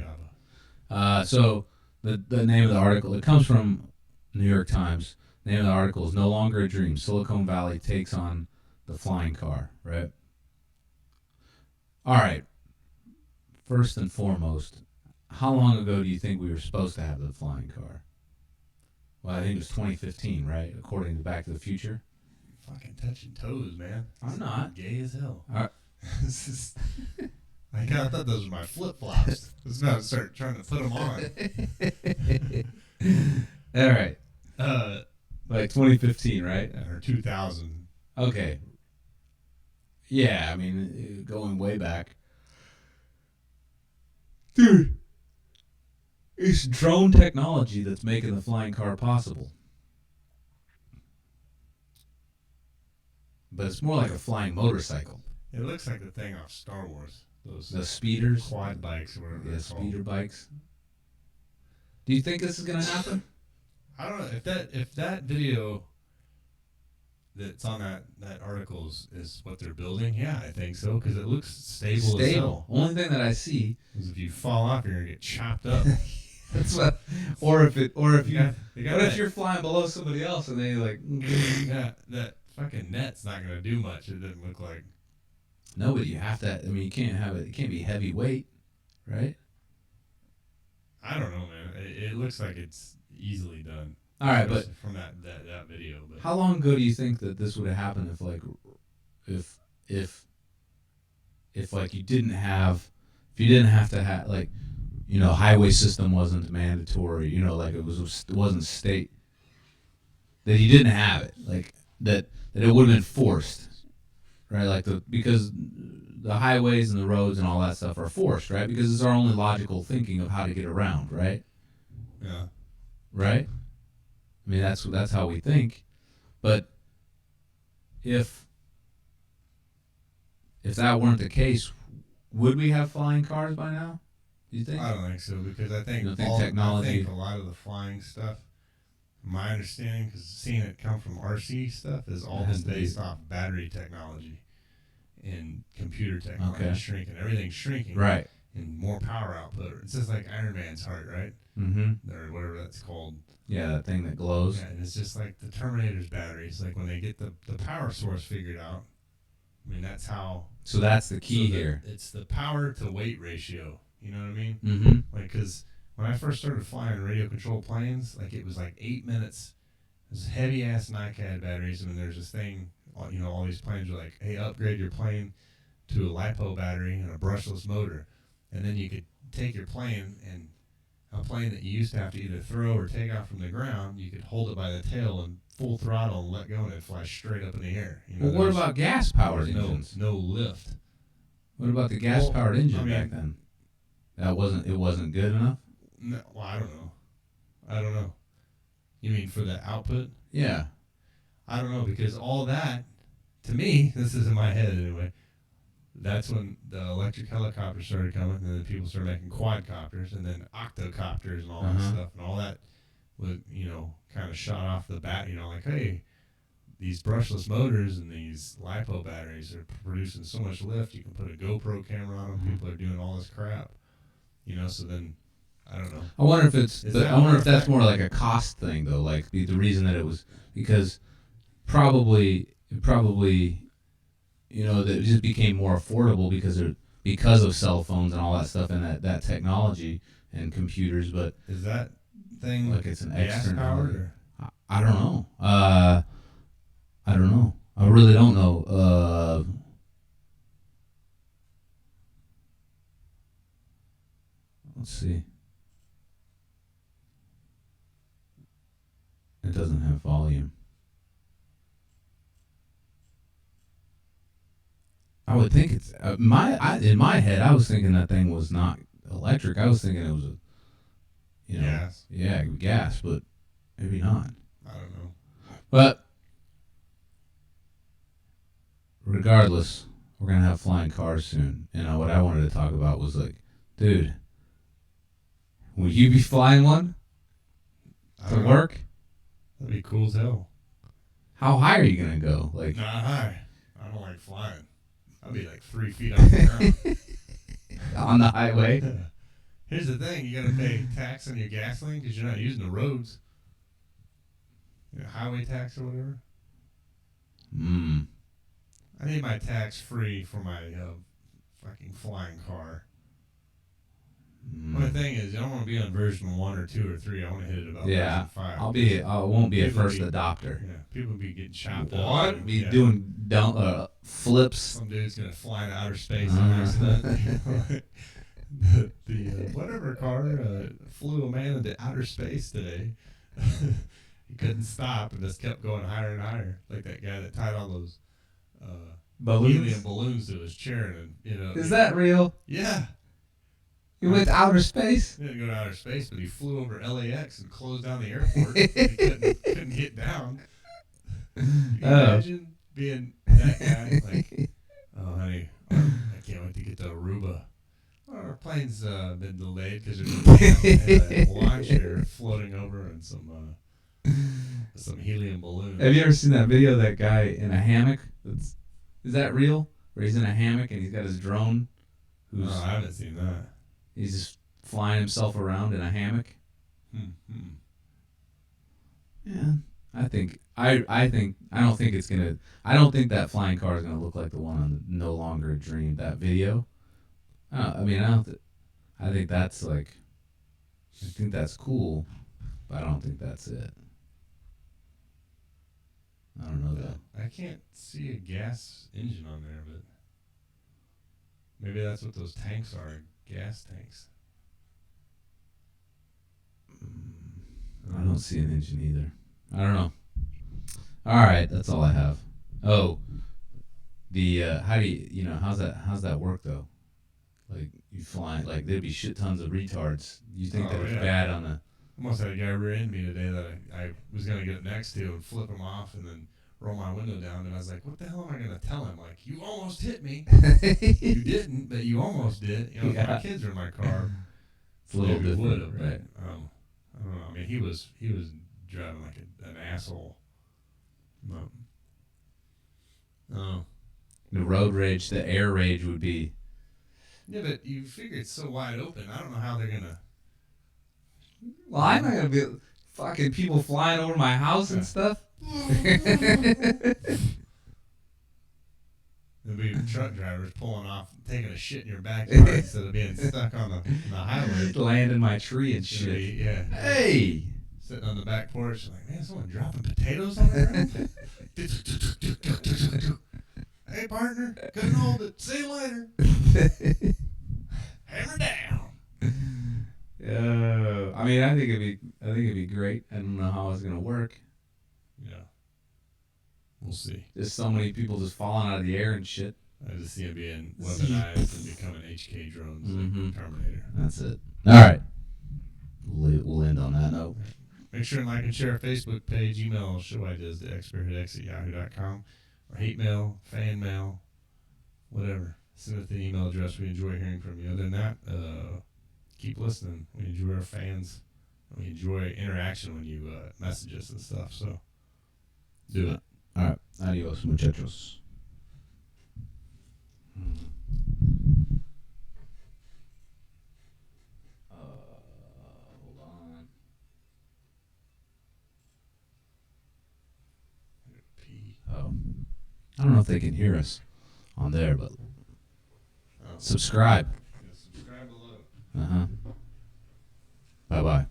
Java. So the name of the article, it comes from New York Times. The name of the article is No Longer a Dream. Silicon Valley takes on the flying car, right? All right. First and foremost, how long ago do you think we were supposed to have the flying car? Well, I think it was 2015, right? According to Back to the Future. Fucking touching toes, man. I'm not. Gay as hell. All right. This is. I thought those were my flip flops. Let's not start trying to put them on. All right. Like 2015, right? Or 2000. Okay. Yeah, I mean, going way back. Dude, it's drone technology that's making the flying car possible. but it's more like a flying motorcycle. It looks like the thing off Star Wars. Those The speeders, quad bikes or whatever. yeah, they're called. speeder bikes. Do you think this is gonna happen? I don't know if that video that's on that article is what they're building. Yeah, I think so because it looks stable. As hell. Only thing that I see. Because if you fall off, you're gonna get chopped up. That's what. Or if that, you're flying below somebody else and they like. that fucking net's not gonna do much. It doesn't look like. No, but you have to. I mean, you can't have it. It can't be heavyweight, right? I don't know, man. It looks like it's easily done. All right, but from that video. But how long ago do you think that this would have happened if like you didn't have to have like, you know, highway system wasn't mandatory, you know, like it wasn't state, that you didn't have it, like that it would have been forced, right? Like because the highways and the roads and all that stuff are forced, right? Because it's our only logical thinking of how to get around, right? Yeah. Right? I mean, that's how we think. But if that weren't the case, would we have flying cars by now? Do you think? I don't think so because I think, You don't think technology? I think a lot of the flying stuff, my understanding, because seeing it come from RC stuff, is all been based off battery technology and computer technology. Okay. Shrinking. Everything's shrinking. Right. And more power output. It's just like Iron Man's heart, right? Mm-hmm. Or whatever that's called. Yeah, that thing that glows. Yeah, and it's just like the Terminator's batteries. Like when they get the power source figured out, I mean, that's how. So that's the key here. It's the power to weight ratio. You know what I mean? Mm-hmm. Like, because when I first started flying radio controlled planes, like it was like 8 minutes. This heavy ass NiCad batteries, and then there's this thing. You know, all these planes are like, hey, upgrade your plane to a lipo battery and a brushless motor, and then you could take your plane and. A plane that you used to have to either throw or take off from the ground, you could hold it by the tail and full throttle and let go, and it'd fly straight up in the air. You know, Well, what about gas-powered engines? No lift. What about the gas-powered engine I mean, back then? It wasn't good enough? No, well, I don't know. You mean for the output? Yeah. I don't know, because all that, to me, this is in my head anyway, that's when the electric helicopters started coming, and then people started making quadcopters, and then octocopters and all that stuff, and all that was, you know, kind of shot off the bat, you know, like, hey, these brushless motors and these LiPo batteries are producing so much lift, you can put a GoPro camera on them, people are doing all this crap, you know, so then, I don't know. I wonder if that's more like a cost thing, though, like the reason that it was, because probably, you know, that it just became more affordable because of cell phones and all that stuff and that technology and computers. But is that thing like it's an gas powered? Or? I don't know. I don't know. I really don't know. Let's see. It doesn't have volume. I would think it's in my head. I was thinking that thing was not electric. I was thinking it was Gas. Yeah, gas, but maybe not. I don't know. But regardless, we're gonna have flying cars soon. And what I wanted to talk about was like, dude, will you be flying one to work? That'd be cool as hell. How high are you gonna go? Like not high. I don't like flying. I'll be like 3 feet off the ground. On the highway? Here's the thing. You got to pay tax on your gasoline because you're not using the roads. You know, highway tax or whatever. I need my tax free for my fucking flying car. Only thing is, I don't want to be on version 1 or 2 or 3. I want to hit it about version 5. I won't be a first adopter. Yeah, people be getting chopped up. What? Be doing flips. Some dude's gonna fly into outer space on accident. the whatever car flew a man into outer space today. He couldn't stop and just kept going higher and higher, like that guy that tied all those helium balloons to his chair. And is that real? Yeah. He went to outer space? He didn't go to outer space, but he flew over LAX and closed down the airport. He couldn't get down. Can you imagine being that guy, like, oh honey, I can't wait to get to Aruba. Our plane's been delayed because there's a launcher floating over and some helium balloon. Have you ever seen that video of that guy in a hammock? Is that real? Where he's in a hammock and he's got his drone. No, I haven't seen that. He's just flying himself around in a hammock. Yeah, I don't think it's gonna. I don't think that flying car is gonna look like the one on No Longer a Dream. That video. I think that's like. I think that's cool, but I don't think that's it. I don't know that. I can't see a gas engine on there, but maybe that's what those tanks are, gas tanks. I don't see an engine either. I don't know. All right, that's all I have. Oh, the how do you how's that work though? Like you fly, like there'd be shit tons of retards. You think that was bad on the? Almost had a guy rear-end me today that I was gonna get next to and flip him off and then roll my window down, and I was like, what the hell am I gonna tell him? Like, you almost hit me. You didn't, but you almost did. You know, if my kids are in my car, it's a little different, would've, right? I don't know. I mean, he was driving like an asshole. Oh. The road rage, the air rage would be. Yeah, but you figure it's so wide open. I don't know how they're gonna. Well, I'm not gonna be fucking people flying over my house and stuff. There'll be truck drivers pulling off, taking a shit in your backyard instead of being stuck on the highway. Land in my tree and shit. Yeah. Hey. Sitting on the back porch, like, man, someone dropping potatoes on there. Hey, partner, couldn't hold it. See you later. Hammer down. I mean, I think it'd be great. I don't know how it's gonna work. Yeah, we'll see. There's so many people just falling out of the air and shit. I just see it being weaponized and becoming HK drones like Terminator. That's it. All right. We'll end on that note. Make sure and like and share our Facebook page. Email showideas to expertx@yahoo.com or hate mail, fan mail, whatever. Send it to the email address. We enjoy hearing from you. Other than that, keep listening. We enjoy our fans. We enjoy interaction when you message us and stuff. So do it. All right. Adios, muchachos. Hold on. Oh. I don't know if they can hear us on there, but subscribe. Yeah, subscribe below. Uh-huh. Bye-bye.